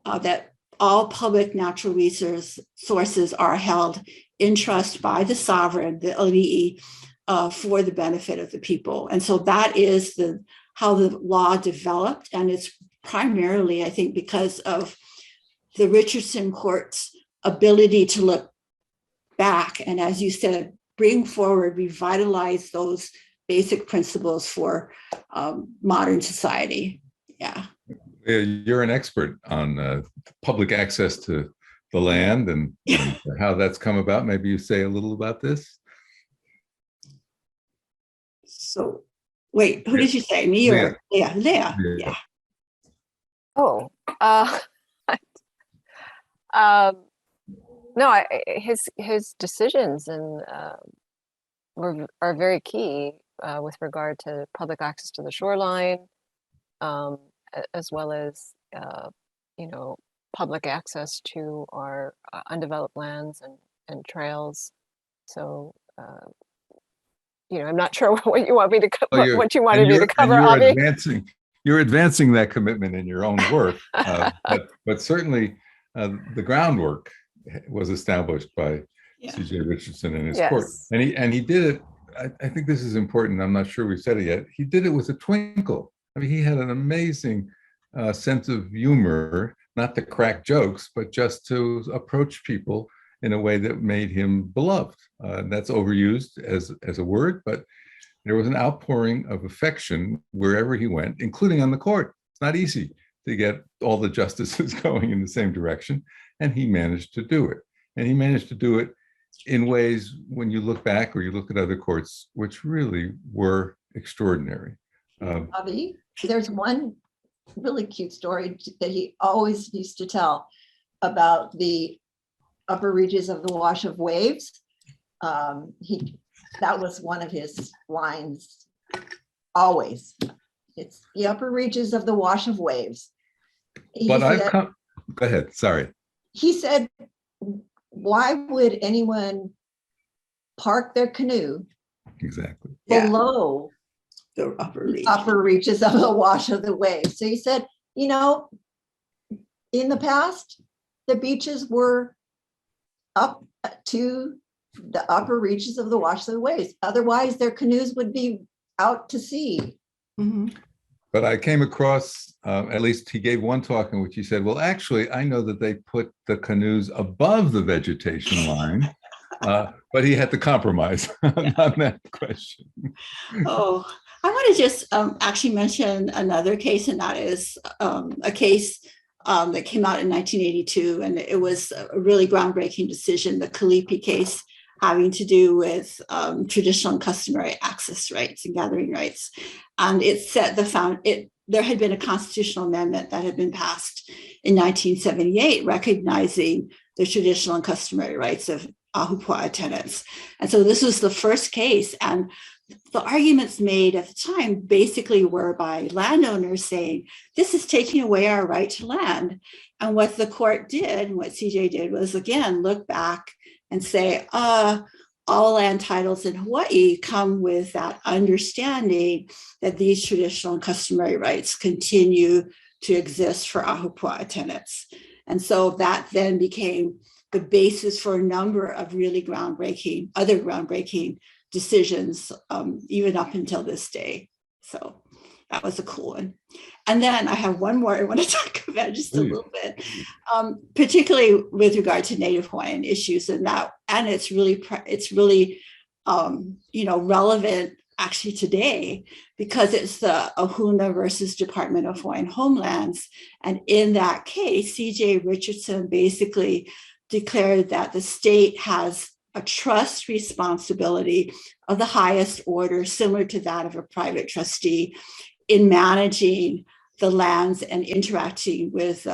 that all public natural resource sources are held in trust by the sovereign, the ali'i, for the benefit of the people. And so that is how the law developed. And it's primarily, I think, because of the Richardson court's ability to look back and, as you said, bring forward, revitalize those basic principles for modern society. Yeah. You're an expert on public access to the land and how that's come about. Maybe you say a little about this. So, wait, who did you say? Me or Leah? Leah. Yeah. Yeah. Oh, um, no, his decisions and are very key with regard to public access to the shoreline, as well as public access to our undeveloped lands and trails. So I'm not sure what you want me to what you wanted me to cover, Avi. You're advancing that commitment in your own work, but certainly the groundwork was established by C.J. Richardson and his court, and he did it. I think this is important. I'm not sure we've said it yet. He did it with a twinkle. I mean, he had an amazing sense of humor, not to crack jokes, but just to approach people in a way that made him beloved. That's overused as a word, but there was an outpouring of affection wherever he went, including on the court. It's not easy to get all the justices going in the same direction, and he managed to do it. And he managed to do it in ways, when you look back or you look at other courts, which really were extraordinary. Bobby, there's one really cute story that he always used to tell about the upper reaches of the wash of waves. That was one of his lines, always. It's the upper reaches of the wash of waves. Go ahead, sorry. He said, why would anyone park their canoe below the upper reaches of the wash of the waves? So he said, in the past, the beaches were up to the upper reaches of the wash of the waves. Otherwise, their canoes would be out to sea. Mm-hmm. But I came across, at least he gave one talk in which he said, well, actually, I know that they put the canoes above the vegetation line, but he had to compromise on that question. Oh, I want to just actually mention another case, and that is a case that came out in 1982, and it was a really groundbreaking decision, the Kalipi case, having to do with traditional and customary access rights and gathering rights. And it set there had been a constitutional amendment that had been passed in 1978, recognizing the traditional and customary rights of Ahupua'a tenants. And so this was the first case. And the arguments made at the time basically were by landowners saying, this is taking away our right to land. And what the court did, and what CJ did, was again, look back and say, all land titles in Hawaii come with that understanding that these traditional and customary rights continue to exist for Ahupua'a tenants. And so that then became the basis for a number of really other groundbreaking decisions, even up until this day. So that was a cool one. And then I have one more I want to talk about just a little bit, particularly with regard to Native Hawaiian issues, and it's really relevant actually today, because it's the Ohuna versus Department of Hawaiian Homelands. And in that case, C.J. Richardson basically declared that the state has a trust responsibility of the highest order, similar to that of a private trustee, in managing the lands and interacting with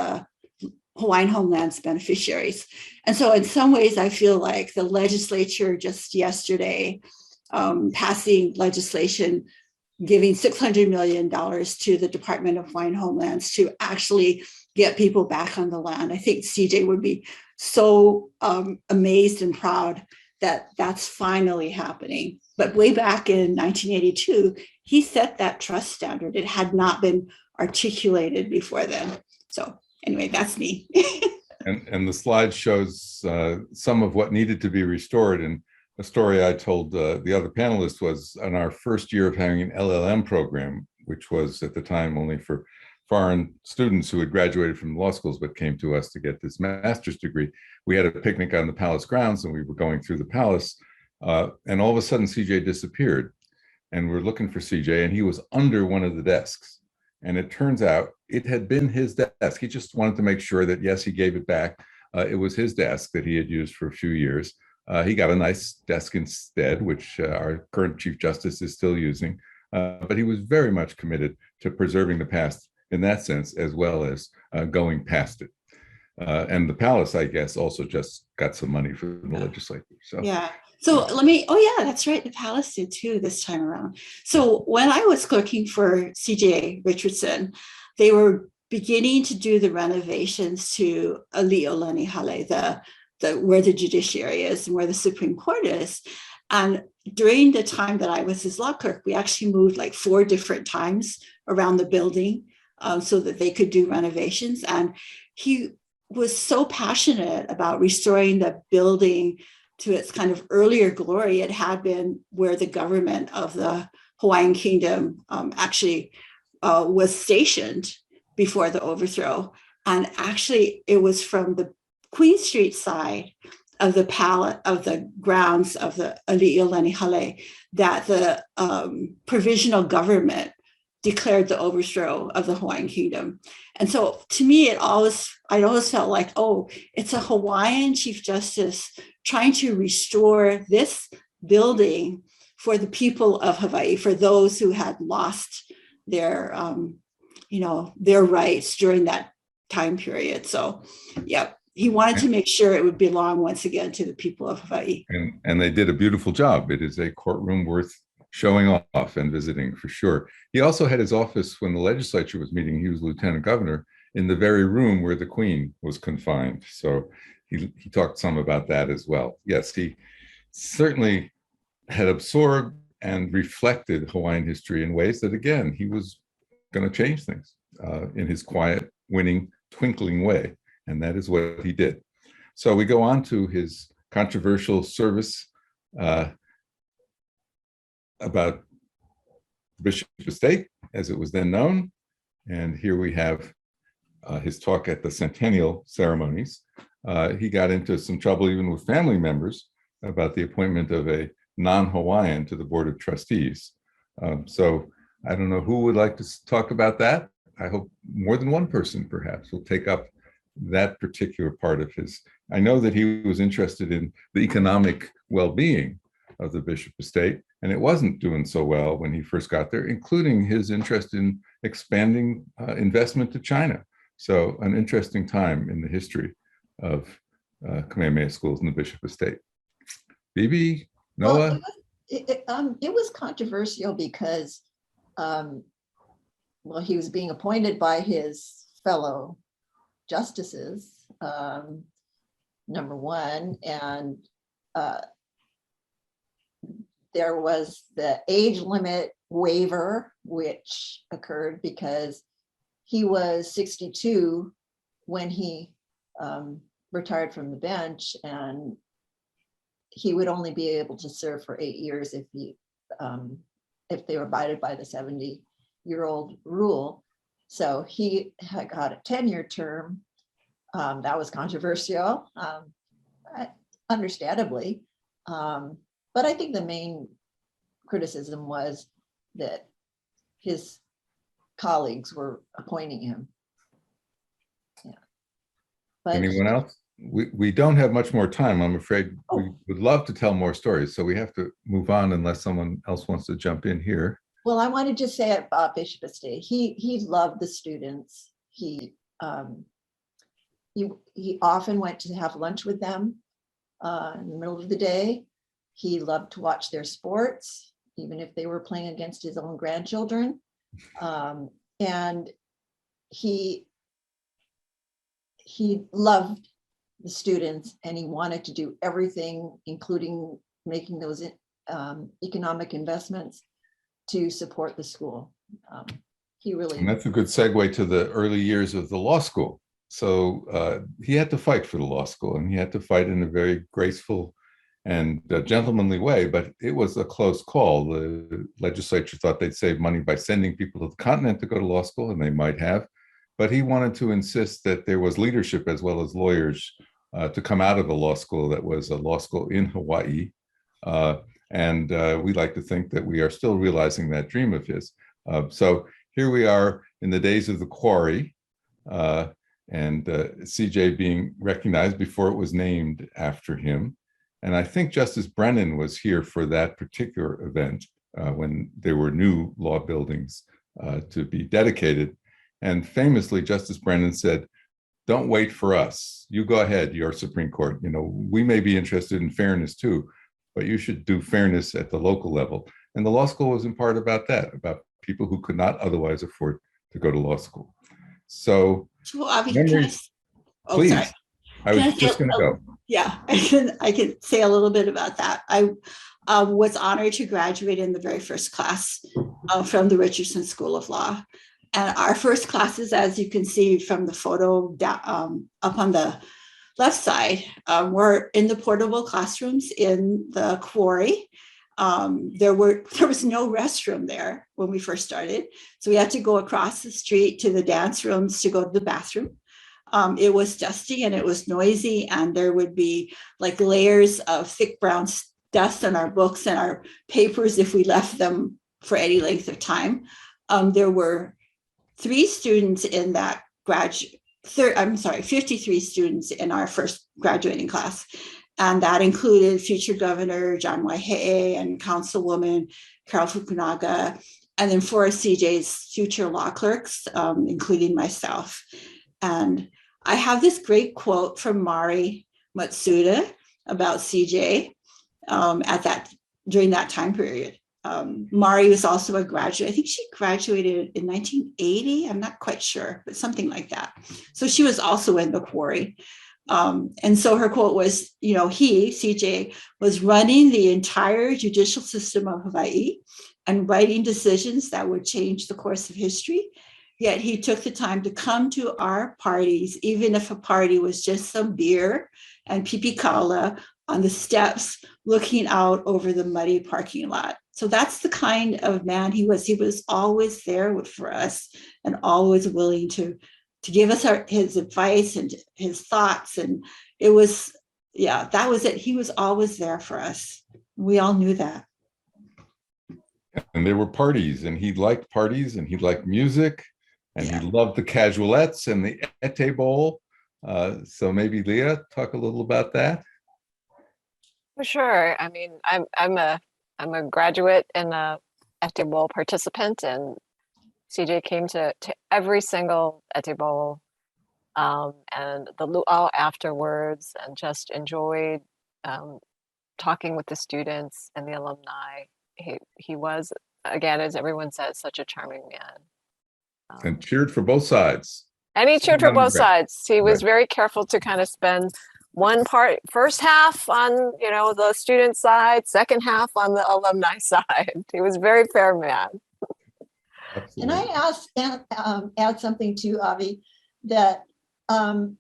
Hawaiian Homelands beneficiaries. And so in some ways, I feel like the legislature just yesterday passing legislation giving $600 million to the Department of Hawaiian Homelands to actually get people back on the land. I think CJ would be so amazed and proud that that's finally happening. But way back in 1982, he set that trust standard. It had not been articulated before then. So anyway, that's me. and the slide shows some of what needed to be restored. And a story I told the other panelists was on our first year of having an LLM program, which was at the time only for foreign students who had graduated from law schools but came to us to get this master's degree. We had a picnic on the palace grounds and we were going through the palace, and all of a sudden CJ disappeared. and we're looking for CJ, and he was under one of the desks. And it turns out it had been his desk. He just wanted to make sure that, yes, he gave it back. It was his desk that he had used for a few years. He got a nice desk instead, which our current Chief Justice is still using. But he was very much committed to preserving the past in that sense, as well as going past it. And the palace, I guess, also just got some money from the legislature. So yeah. So oh yeah, that's right. The palace did too this time around. So when I was clerking for CJ Richardson, they were beginning to do the renovations to Ali'olani Hale, the where the judiciary is and where the Supreme Court is. And during the time that I was his law clerk, we actually moved like 4 different times around the building so that they could do renovations. And he was so passionate about restoring the building to its kind of earlier glory. It had been where the government of the Hawaiian Kingdom actually was stationed before the overthrow. And actually, it was from the Queen Street side of the palace, of the grounds of the Ali'olani Hale, that the provisional government declared the overthrow of the Hawaiian Kingdom. And so to me, I always felt like, oh, it's a Hawaiian Chief Justice trying to restore this building for the people of Hawaii, for those who had lost their, their rights during that time period. So, yeah, he wanted to make sure it would belong once again to the people of Hawaii. And they did a beautiful job. It is a courtroom worth showing off and visiting for sure. He also had his office when the legislature was meeting. He was lieutenant governor in the very room where the Queen was confined. So he talked some about that as well. Yes, he certainly had absorbed and reflected Hawaiian history in ways that, again, he was going to change things in his quiet, winning, twinkling way. And that is what he did. So we go on to his controversial service about Bishop Estate, as it was then known. And here we have his talk at the centennial ceremonies. He got into some trouble even with family members about the appointment of a non-Hawaiian to the Board of Trustees. So I don't know who would like to talk about that. I hope more than one person perhaps will take up that particular part of his. I know that he was interested in the economic well-being of the Bishop Estate, and it wasn't doing so well when he first got there, including his interest in expanding investment to China. So an interesting time in the history of Kamehameha schools in the Bishop Estate. Bibi, Noah? Well, it was controversial because, he was being appointed by his fellow justices, number one, and there was the age limit waiver, which occurred because he was 62 when he retired from the bench, and he would only be able to serve for 8 years if they were abided by the 70-year-old rule. So he had got a 10-year term. That was controversial, understandably. But I think the main criticism was that his colleagues were appointing him. Yeah. But Anyone else? We don't have much more time, I'm afraid. We would love to tell more stories, so we have to move on unless someone else wants to jump in here. Well, I want to just say about Bishop Estate, he loved the students. He often went to have lunch with them in the middle of the day. He loved to watch their sports, even if they were playing against his own grandchildren. And he loved the students, and he wanted to do everything, including making those economic investments to support the school. He really. And that's a good segue to the early years of the law school. So he had to fight for the law school, and he had to fight in a very graceful and gentlemanly way, but it was a close call. The legislature thought they'd save money by sending people to the continent to go to law school, and they might have, but he wanted to insist that there was leadership as well as lawyers to come out of a law school that was a law school in Hawaii. And we like to think that we are still realizing that dream of his. So here we are in the days of the quarry, and CJ being recognized before it was named after him. And I think Justice Brennan was here for that particular event when there were new law buildings to be dedicated. And famously, Justice Brennan said, "Don't wait for us. You go ahead, your Supreme Court. You know, we may be interested in fairness too, but you should do fairness at the local level." And the law school was in part about that, about people who could not otherwise afford to go to law school. So, Well, Avi, memories, sorry. please. I was just going to go. Yeah, I can say a little bit about that. I was honored to graduate in the very first class from the Richardson School of Law. And our first classes, as you can see from the photo up on the left side, were in the portable classrooms in the quarry. There was no restroom there when we first started. So we had to go across the street to the dance rooms to go to the bathroom. It was dusty and it was noisy, and there would be like layers of thick brown dust on our books and our papers if we left them for any length of time. There were 53 students in our first graduating class. And that included future Governor John Waihee and Councilwoman Carol Fukunaga, and then 4 of CJ's future law clerks, including myself. And I have this great quote from Mari Matsuda about CJ during that time period. Mari was also a graduate. I think she graduated in 1980. I'm not quite sure, but something like that. So she was also in the quarry. And so her quote was, CJ, was running the entire judicial system of Hawaii and writing decisions that would change the course of history. Yet he took the time to come to our parties, even if a party was just some beer and pipikala on the steps looking out over the muddy parking lot. So that's the kind of man he was. He was always there for us and always willing to give us his advice and his thoughts. And it was, that was it. He was always there for us. We all knew that. And there were parties, and he liked parties, and he liked music, and he loved the casualettes and the ete bowl. So maybe Leah, talk a little about that. For sure. I mean, I'm a graduate and a ete bowl participant, and CJ came to every single ete bowl and the luau afterwards, and just enjoyed talking with the students and the alumni. He was, again, as everyone says, such a charming man. And cheered for both sides. And he cheered for both sides. He was very careful to kind of spend first half on, the student side, second half on the alumni side. He was a very fair man. Absolutely. And I add something to Avi, that now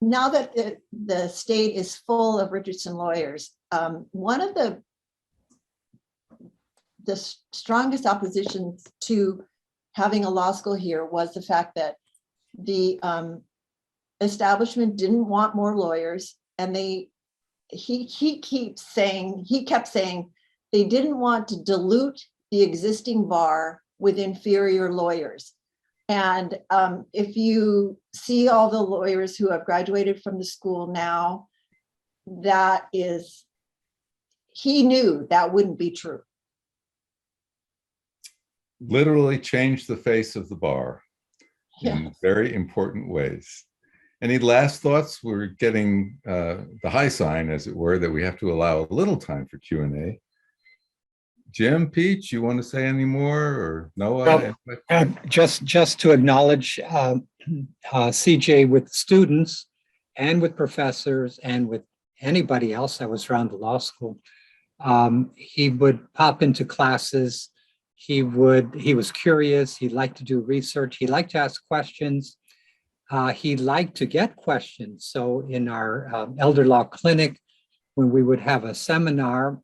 that the state is full of Richardson lawyers, one of the strongest oppositions to having a law school here was the fact that the establishment didn't want more lawyers, and he kept saying they didn't want to dilute the existing bar with inferior lawyers. And if you see all the lawyers who have graduated from the school now, he knew that wouldn't be true. Literally changed the face of the bar in very important ways. Any last thoughts? We're getting the high sign, as it were, that we have to allow a little time for Q&A. Jim, Peach, you want to say any more, or Noah? Just to acknowledge CJ with students and with professors and with anybody else that was around the law school. He would pop into classes. He was curious. He liked to do research. He liked to ask questions. He liked to get questions. So in our elder law clinic, when we would have a seminar,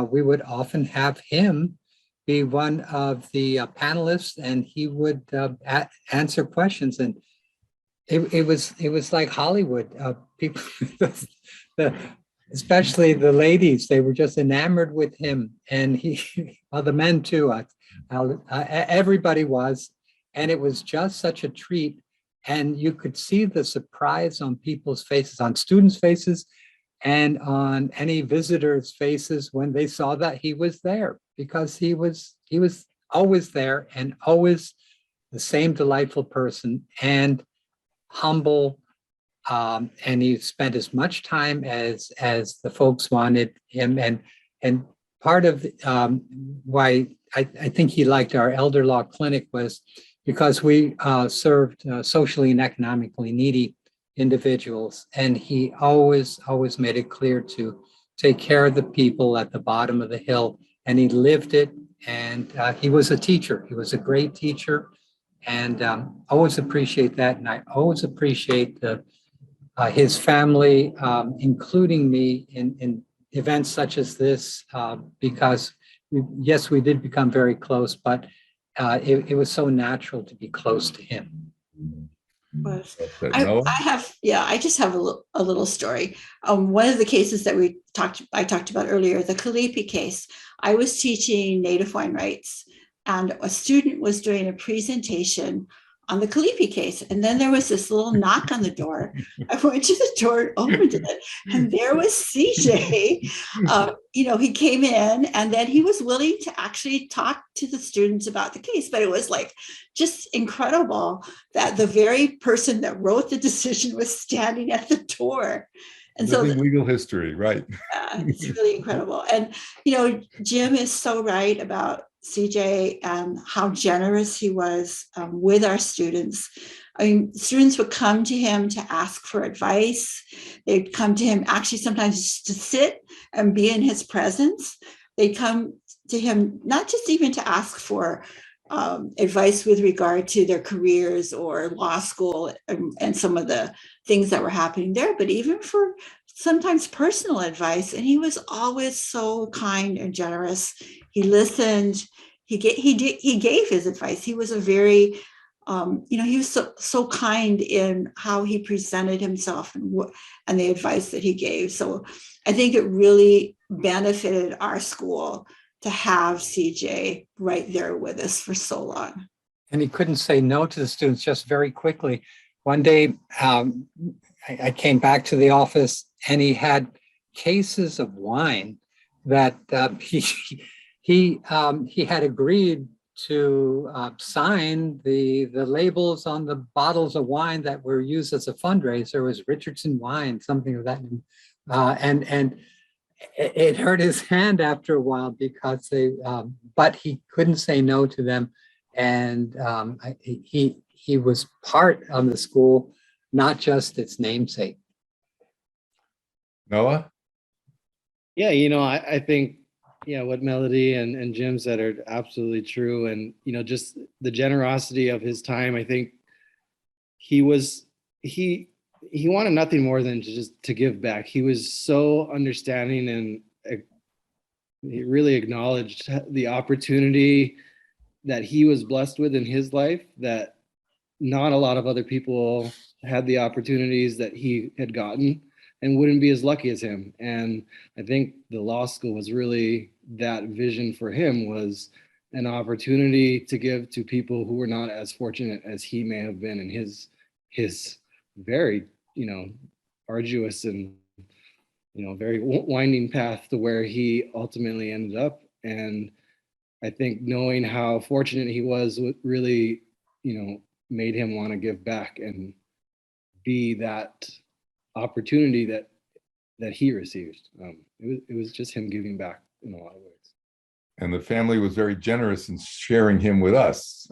we would often have him be one of the panelists, and he would answer questions. And it was like Hollywood. People, especially the ladies, they were just enamored with him, and well, the men too. Everybody was, and it was just such a treat. And you could see the surprise on people's faces, on students' faces, and on any visitors' faces when they saw that he was there, because he was always there and always the same delightful person and humble. And he spent as much time as the folks wanted him. And part of why I think he liked our elder law clinic was because we served socially and economically needy individuals. And he always made it clear to take care of the people at the bottom of the hill. And he lived it. And he was a teacher. He was a great teacher. And always appreciate that. And I always appreciate his family, including me in events such as this, because yes, we did become very close, but it was so natural to be close to him. Was. Noah? I just have a little story. One of the cases that I talked about earlier, the Kalihi case, I was teaching Native Hawaiian rights, and a student was doing a presentation on the Kalihi case. And then there was this little knock on the door. I went to the door, opened it, and there was CJ. He came in, and then he was willing to actually talk to the students about the case. But it was like just incredible that the very person that wrote the decision was standing at the door. And living legal history, right? It's really incredible. And, Jim is so right about CJ and how generous he was with our students. I mean, students would come to him to ask for advice. They'd come to him actually sometimes just to sit and be in his presence. They'd come to him not just even to ask for advice with regard to their careers or law school and some of the things that were happening there, but even for sometimes personal advice. And he was always so kind and generous. He listened. He gave his advice. He was a very, he was so kind in how he presented himself and the advice that he gave. So I think it really benefited our school to have CJ right there with us for so long. And he couldn't say no to the students. Just very quickly, one day I came back to the office, and he had cases of wine that he had agreed to sign the labels on the bottles of wine that were used as a fundraiser. It was Richardson wine, something of that. And it hurt his hand after a while because but he couldn't say no to them. And he was part of the school, not just its namesake. Noah? Yeah, I think, what Melody and Jim said are absolutely true. And, just the generosity of his time. I think he wanted nothing more than to give back. He was so understanding, and he really acknowledged the opportunity that he was blessed with in his life, that not a lot of other people had the opportunities that he had gotten and wouldn't be as lucky as him. And I think the law school was really that vision for him, was an opportunity to give to people who were not as fortunate as he may have been in his very, arduous and, very winding path to where he ultimately ended up. And I think knowing how fortunate he was really, made him want to give back and be that opportunity that he received. It was just him giving back in a lot of ways. And the family was very generous in sharing him with us.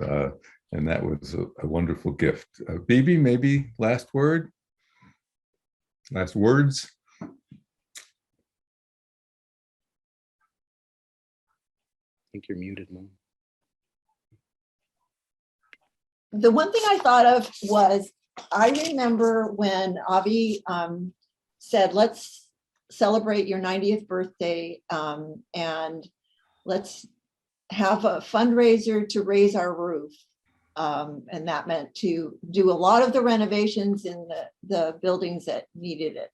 And that was a wonderful gift. Bibi, maybe last words? I think you're muted, Mom. The one thing I thought of was, I remember when Avi said, let's celebrate your 90th birthday and let's have a fundraiser to raise our roof. And that meant to do a lot of the renovations in the buildings that needed it.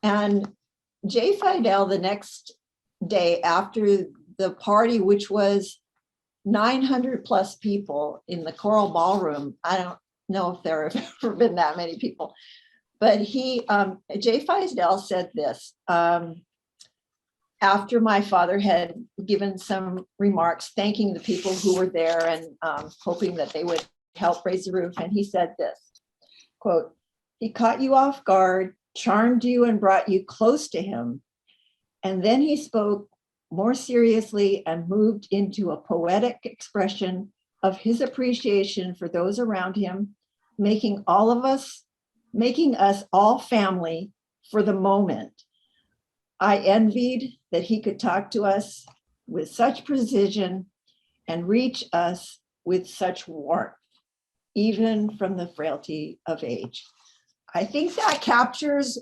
And Jay Fidel, the next day after the party, which was 900 plus people in the Coral Ballroom. I don't know if there have ever been that many people, but Jay Fidel said this, after my father had given some remarks, thanking the people who were there and hoping that they would help raise the roof. And he said this, quote, "He caught you off guard, charmed you and brought you close to him. And then he spoke more seriously and moved into a poetic expression of his appreciation for those around him, making us all family for the moment. I envied that he could talk to us with such precision and reach us with such warmth, even from the frailty of age." I think that captures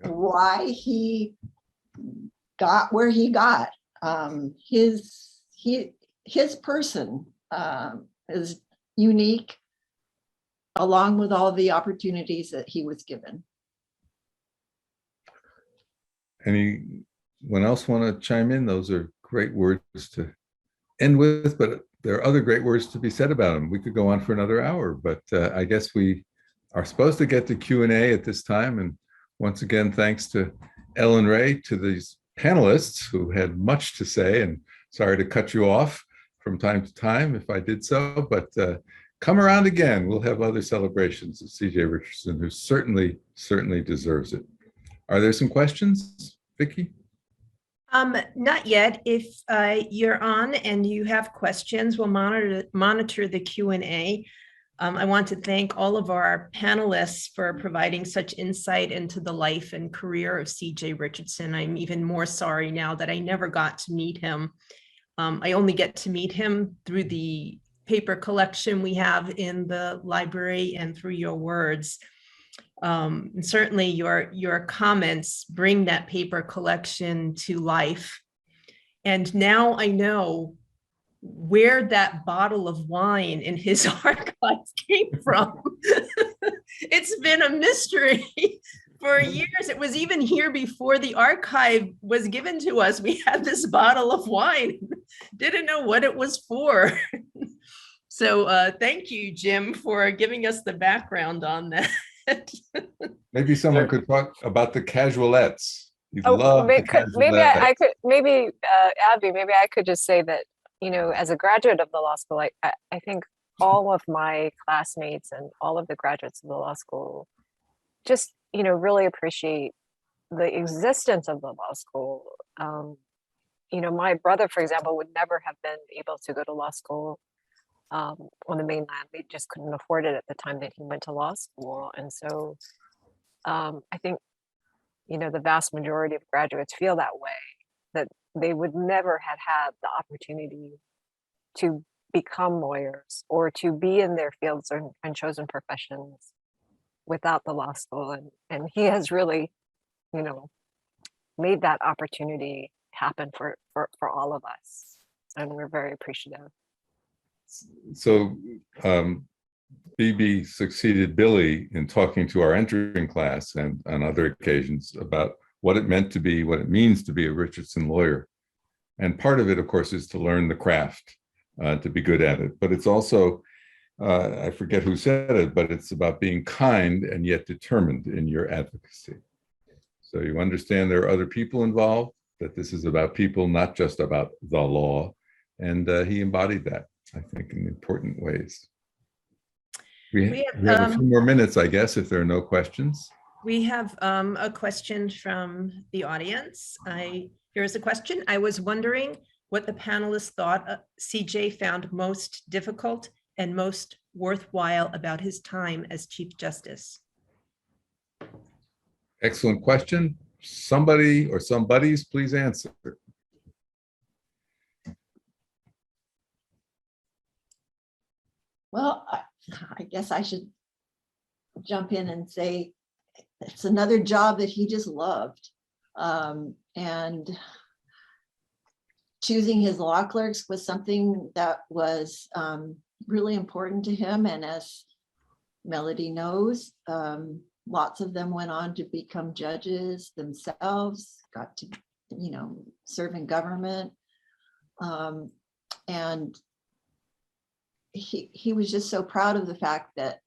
why he got where he got. His person is unique, along with all the opportunities that he was given. Anyone else want to chime in? Those are great words to end with, but there are other great words to be said about them. We could go on for another hour, but I guess we are supposed to get to Q&A at this time. And once again, thanks to Ellen Ray, to these panelists who had much to say, and sorry to cut you off from time to time if I did so, but come around again. We'll have other celebrations of C.J. Richardson, who certainly deserves it. Are there some questions, Vicki? Not yet. If you're on and you have questions, we'll monitor the Q&A. I want to thank all of our panelists for providing such insight into the life and career of C.J. Richardson. I'm even more sorry now that I never got to meet him. I only get to meet him through the paper collection we have in the library and through your words. And certainly your comments bring that paper collection to life. And now I know where that bottle of wine in his archives came from. It's been a mystery for years. It was even here before the archive was given to us. We had this bottle of wine, didn't know what it was for. So thank you, Jim, for giving us the background on that. Maybe someone could talk about the casualettes. Maybe Abby, maybe I could just say that, you know, as a graduate of the law school, I think all of my classmates and all of the graduates of the law school just, you know, really appreciate the existence of the law school. You know, my brother, for example, would never have been able to go to law school on the mainland. We just couldn't afford it at the time that he went to law school. And so I think, you know, the vast majority of graduates feel that way, that they would never have had the opportunity to become lawyers or to be in their fields and chosen professions without the law school. And he has really, you know, made that opportunity happen for all of us. And we're very appreciative. So BB succeeded Billy in talking to our entering class and on other occasions about what it meant to be, what it means to be a Richardson lawyer. And part of it, of course, is to learn the craft, to be good at it. But it's also, I forget who said it, but it's about being kind and yet determined in your advocacy. So you understand there are other people involved, that this is about people, not just about the law. And he embodied that, I think, in important ways. We have a few more minutes, I guess, if there are no questions. We have a question from the audience. Here's a question. I was wondering what the panelists thought CJ found most difficult and most worthwhile about his time as Chief Justice. Excellent question. Somebody or somebodies, please answer. Well, I guess I should jump in and say it's another job that he just loved. And choosing his law clerks was something that was really important to him. And as Melody knows, Lots of them went on to become judges themselves, got to, serve in government. And he was just so proud of the fact that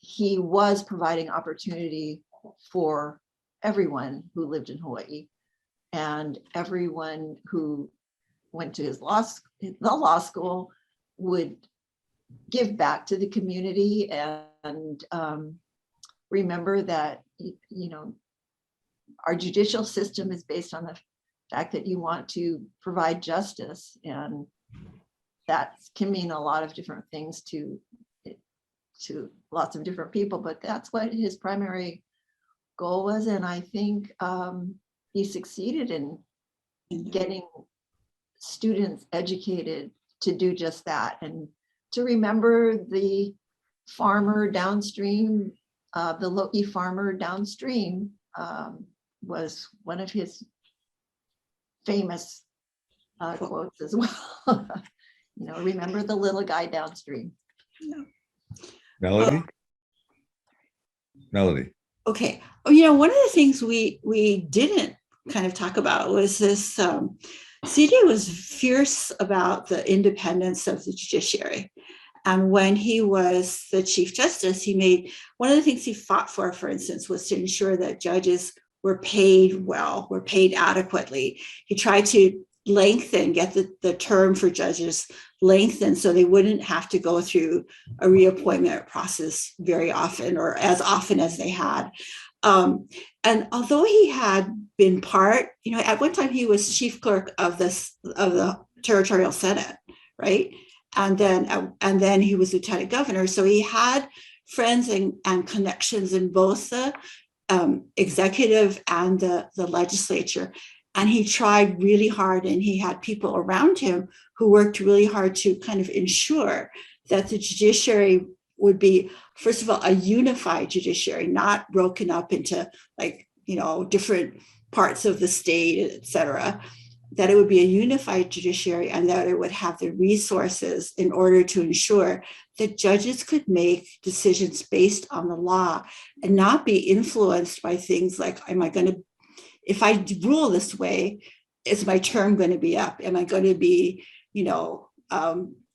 he was providing opportunity for everyone who lived in Hawaii and everyone who went to the law school would give back to the community and remember that, our judicial system is based on the fact that you want to provide justice, and that can mean a lot of different things to lots of different people, but that's what his primary goal was. And I think he succeeded in getting students educated to do just that, and to remember the farmer downstream, the Lo'i farmer downstream was one of his famous quotes as well. Remember the little guy downstream. Melody? Melody. Okay. One of the things we didn't kind of talk about was this. CJ was fierce about the independence of the judiciary. And when he was the Chief Justice, he made one of the things he fought for instance, was to ensure that judges were paid well, were paid adequately. He tried to get the term for judges lengthened so they wouldn't have to go through a reappointment process very often, or as often as they had. And although he had been at one time he was chief clerk of the Territorial Senate, right? And then he was lieutenant governor. So he had friends and connections in both the executive and the legislature. And he tried really hard, and he had people around him who worked really hard to kind of ensure that the judiciary would be, first of all, a unified judiciary, not broken up into different parts of the state, et cetera, that it would be a unified judiciary, and that it would have the resources in order to ensure that judges could make decisions based on the law and not be influenced by things like, if I rule this way, is my term going to be up? Am I going to be,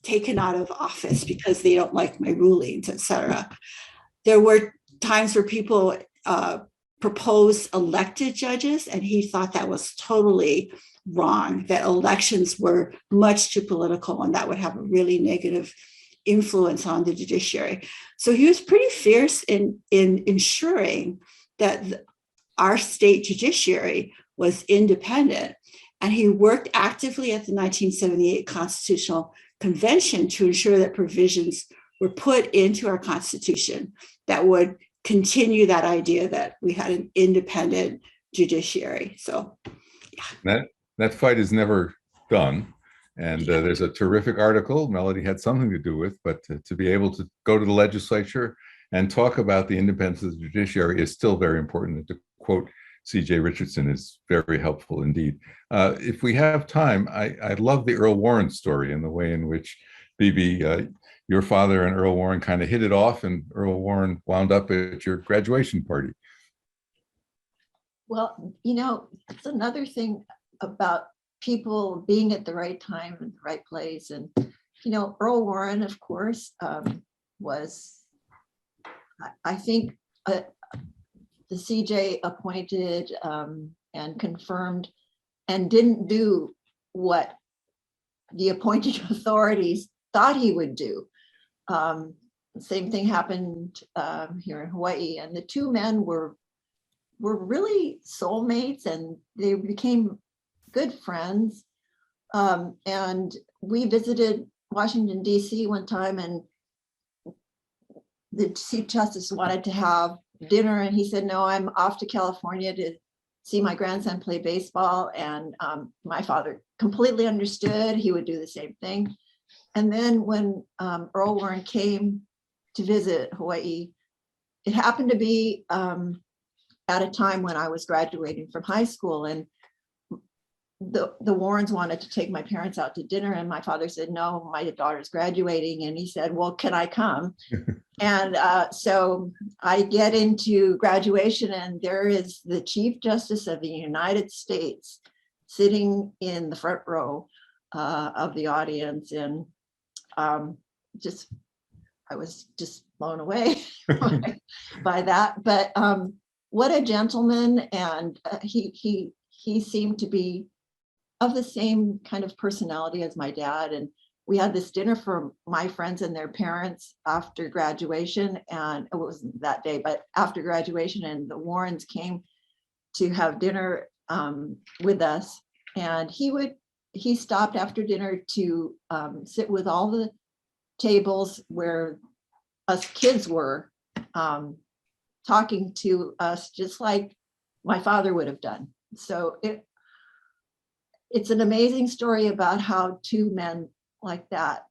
taken out of office because they don't like my rulings, et cetera? There were times where people proposed elected judges, and he thought that was totally wrong, that elections were much too political and that would have a really negative influence on the judiciary. So he was pretty fierce in ensuring that our state judiciary was independent. And he worked actively at the 1978 Constitutional Convention to ensure that provisions were put into our Constitution that would continue that idea that we had an independent judiciary. So that fight is never done. And there's a terrific article Melody had something to do with, but to be able to go to the legislature and talk about the independence of the judiciary is still very important. And to quote C.J. Richardson is very helpful indeed. If we have time, I love the Earl Warren story and the way in which, Bibi, your father and Earl Warren kind of hit it off, and Earl Warren wound up at your graduation party. Well, it's another thing about people being at the right time and the right place. And, Earl Warren, of course, was, I think, the CJ appointed and confirmed and didn't do what the appointed authorities thought he would do. Same thing happened here in Hawaii, and the two men were really soulmates, and they became good friends. And we visited Washington, D.C. one time, and the Chief Justice wanted to have dinner, and he said, no, I'm off to California to see my grandson play baseball. And my father completely understood. He would do the same thing. And then when Earl Warren came to visit Hawaii, it happened to be at a time when I was graduating from high school. And the Warrens wanted to take my parents out to dinner, and my father said, no, my daughter's graduating. And he said, well, can I come? And so I get into graduation, and there is the Chief Justice of the United States sitting in the front row of the audience. And I was just blown away by that. But what a gentleman. And he seemed to be of the same kind of personality as my dad. And we had this dinner for my friends and their parents after graduation. And it wasn't that day, but after graduation, and the Warrens came to have dinner with us. And he stopped after dinner to sit with all the tables where us kids were, talking to us just like my father would have done. So it's an amazing story about how two men like that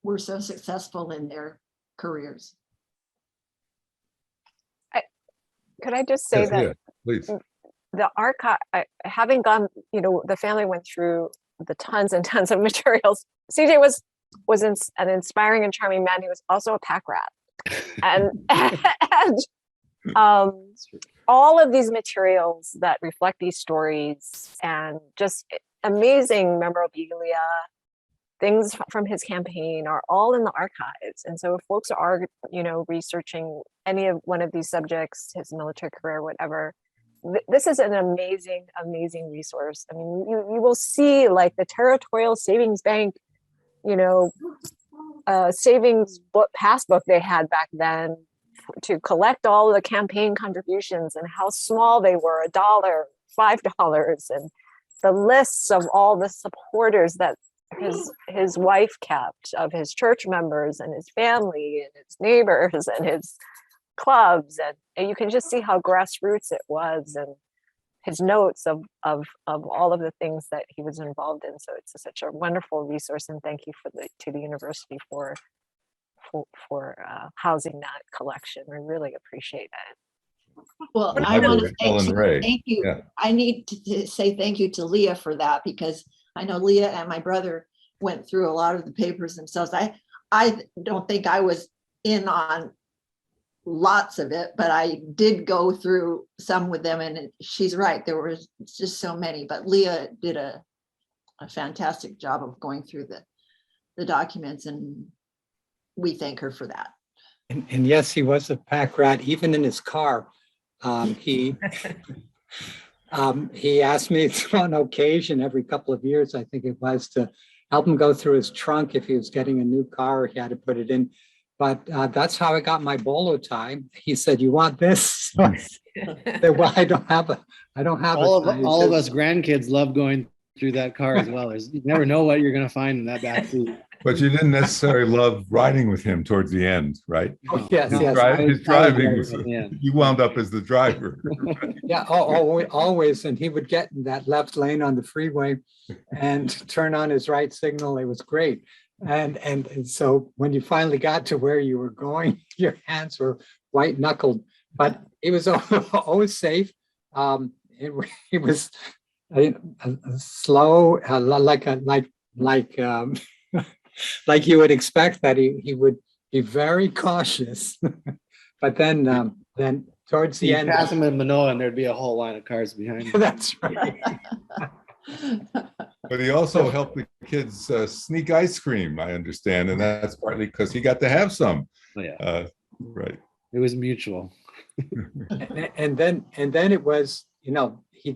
were so successful in their careers. Could I just say Yes, that yeah, please. the archive, having gone, the family went through the tons and tons of materials. CJ was an inspiring and charming man. He was also a pack rat, and all of these materials that reflect these stories and just amazing memorabilia, things from his campaign are all in the archives. And so if folks are, researching any of one of these subjects, his military career, whatever, this is an amazing, amazing resource. I mean, you will see like the Territorial Savings Bank, savings book, passbook they had back then to collect all the campaign contributions and how small they were, $1, $5, and the lists of all the supporters that his wife kept of his church members and his family and his neighbors and his clubs, and you can just see how grassroots it was, and his notes of all of the things that he was involved in. So it's such a wonderful resource, and thank you to the university for housing that collection. We really appreciate it. Well, But I by the want way, to Ellen Ray, thank you. yeah. I need to say thank you to Leah for that, because I know Leah and my brother went through a lot of the papers themselves. I don't think I was in on lots of it, but I did go through some with them, and she's right, there was just so many, but Leah did a fantastic job of going through the documents, and we thank her for that. And yes, he was a pack rat, even in his car. He asked me on occasion, every couple of years, I think it was, to help him go through his trunk if he was getting a new car, he had to put it in. But that's how I got my bolo tie. He said, "You want this?" So I said, well, I don't have All a tie. of us grandkids love going through that car as well. You never know what you're going to find in that back seat. But you didn't necessarily love riding with him towards the end, right? Oh, yes, His, yes. his driving was, Yeah. you wound up as the driver. Yeah, always. And he would get in that left lane on the freeway and turn on his right signal. It was great. And so when you finally got to where you were going, your hands were white knuckled, but it was always safe. It was a slow, like you would expect that he would be very cautious. But then towards the You end, pass him in Manoa and there'd be a whole line of cars behind him. that's right. But he also helped the kids sneak ice cream, I understand, and that's partly because he got to have some. Oh, yeah. Right. It was mutual. And then it was, he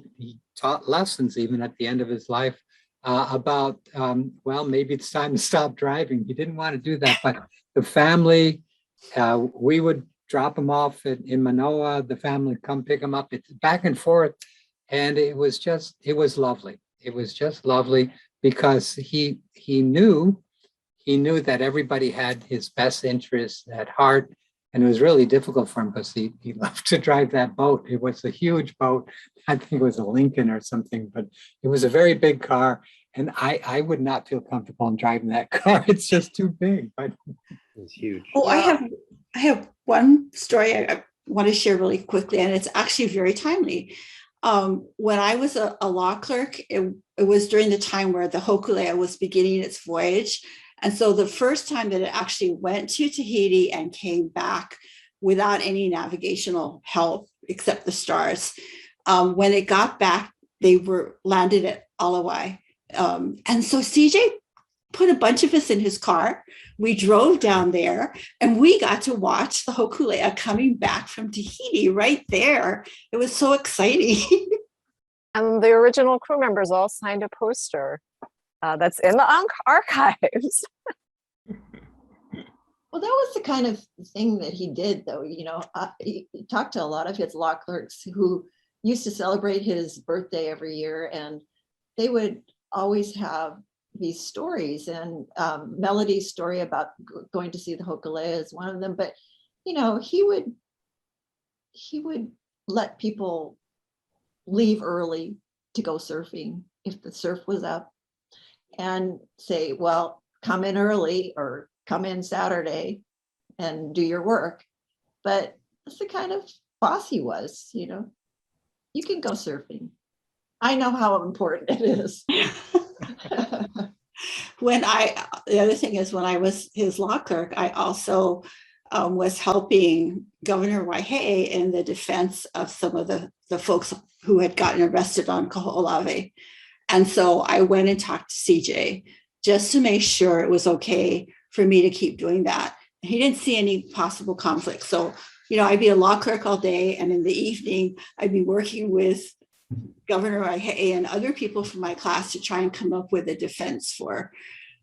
taught lessons even at the end of his life about, well, maybe it's time to stop driving. He didn't want to do that, but the family, we would drop him off in Manoa, the family come pick him up. It's back and forth. And it was lovely. It was just lovely because he knew that everybody had his best interests at heart. And it was really difficult for him because he loved to drive that boat. It was a huge boat. I think it was a Lincoln or something, but it was a very big car. And I would not feel comfortable in driving that car. It's just too big. But It's huge. Oh, I have one story I want to share really quickly, and it's actually very timely. When I was a law clerk, it was during the time where the Hokulea was beginning its voyage. And so the first time that it actually went to Tahiti and came back without any navigational help except the stars, when it got back, they were landed at Alawai. And so CJ put a bunch of us in his car. We drove down there and we got to watch the Hokulea coming back from Tahiti right there. It was so exciting. And the original crew members all signed a poster that's in the archives. Well, that was the kind of thing that he did, though. He talked to a lot of his law clerks who used to celebrate his birthday every year, and they would always have these stories. And Melody's story about going to see the Hokulea is one of them. But he would let people leave early to go surfing if the surf was up, and say, "Well, come in early or come in Saturday and do your work." But that's the kind of boss he was. You can go surfing. I know how important it is. The other thing is, when I was his law clerk, I also was helping Governor Waihee in the defense of some of the folks who had gotten arrested on Kaho'olawe. And so I went and talked to CJ just to make sure it was okay for me to keep doing that. He didn't see any possible conflict. So, I'd be a law clerk all day, and in the evening, I'd be working with Governor Waihee and other people from my class to try and come up with a defense for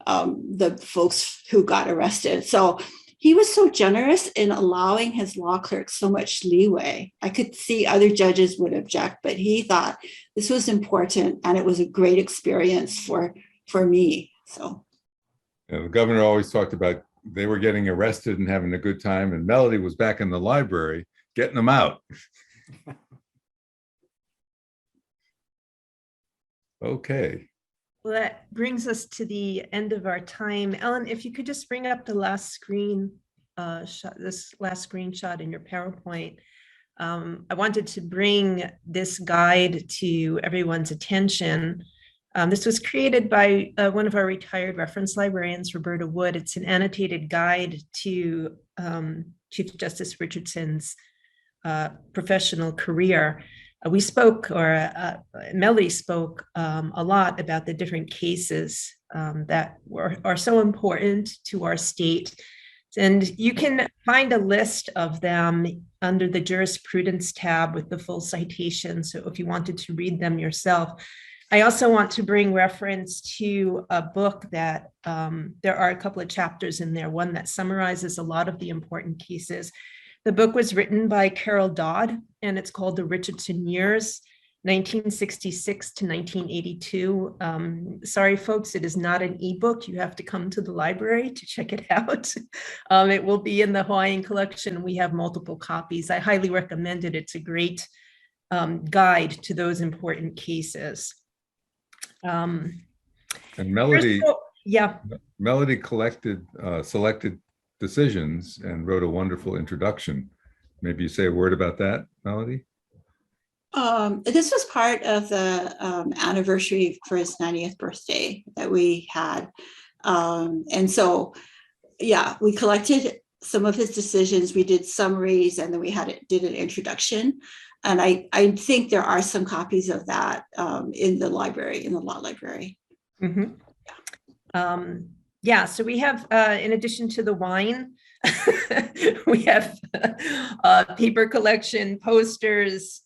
the folks who got arrested. So he was so generous in allowing his law clerk so much leeway. I could see other judges would object, but he thought this was important, and it was a great experience for me. So the governor always talked about they were getting arrested and having a good time, and Melody was back in the library getting them out. Okay. Well, that brings us to the end of our time. Ellen, if you could just bring up the last screen shot, this last screenshot in your PowerPoint. I wanted to bring this guide to everyone's attention. This was created by one of our retired reference librarians, Roberta Wood. It's an annotated guide to Chief Justice Richardson's professional career. We spoke, or Melody spoke a lot about the different cases that are so important to our state. And you can find a list of them under the jurisprudence tab with the full citation. So if you wanted to read them yourself. I also want to bring reference to a book that there are a couple of chapters in there, one that summarizes a lot of the important cases. The book was written by Carol Dodd, and it's called The Richardson Years, 1966 to 1982. Sorry, folks, it is not an ebook. You have to come to the library to check it out. It will be in the Hawaiian collection. We have multiple copies. I highly recommend it. It's a great guide to those important cases. And Melody, yeah. Melody collected selected decisions and wrote a wonderful introduction. Maybe you say a word about that, Melody? This was part of the anniversary for his 90th birthday that we had. And so, yeah, we collected some of his decisions. We did summaries, and then we did an introduction. And I think there are some copies of that in the library, in the law library. Mm-hmm. Yeah, so we have, in addition to the wine, we have paper collection, posters.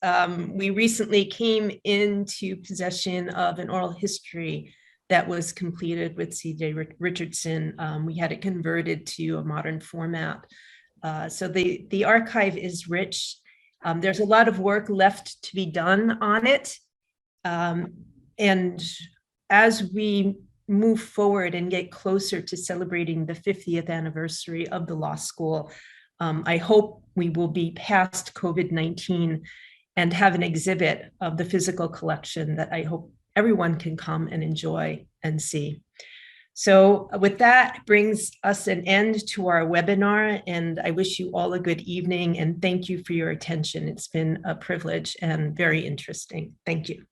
We recently came into possession of an oral history that was completed with C.J. Richardson. We had it converted to a modern format. So the archive is rich. There's a lot of work left to be done on it. And as we move forward and get closer to celebrating the 50th anniversary of the law school, I hope we will be past COVID-19 and have an exhibit of the physical collection that I hope everyone can come and enjoy and see. So with that brings us an end to our webinar, and I wish you all a good evening and thank you for your attention. It's been a privilege and very interesting. Thank you.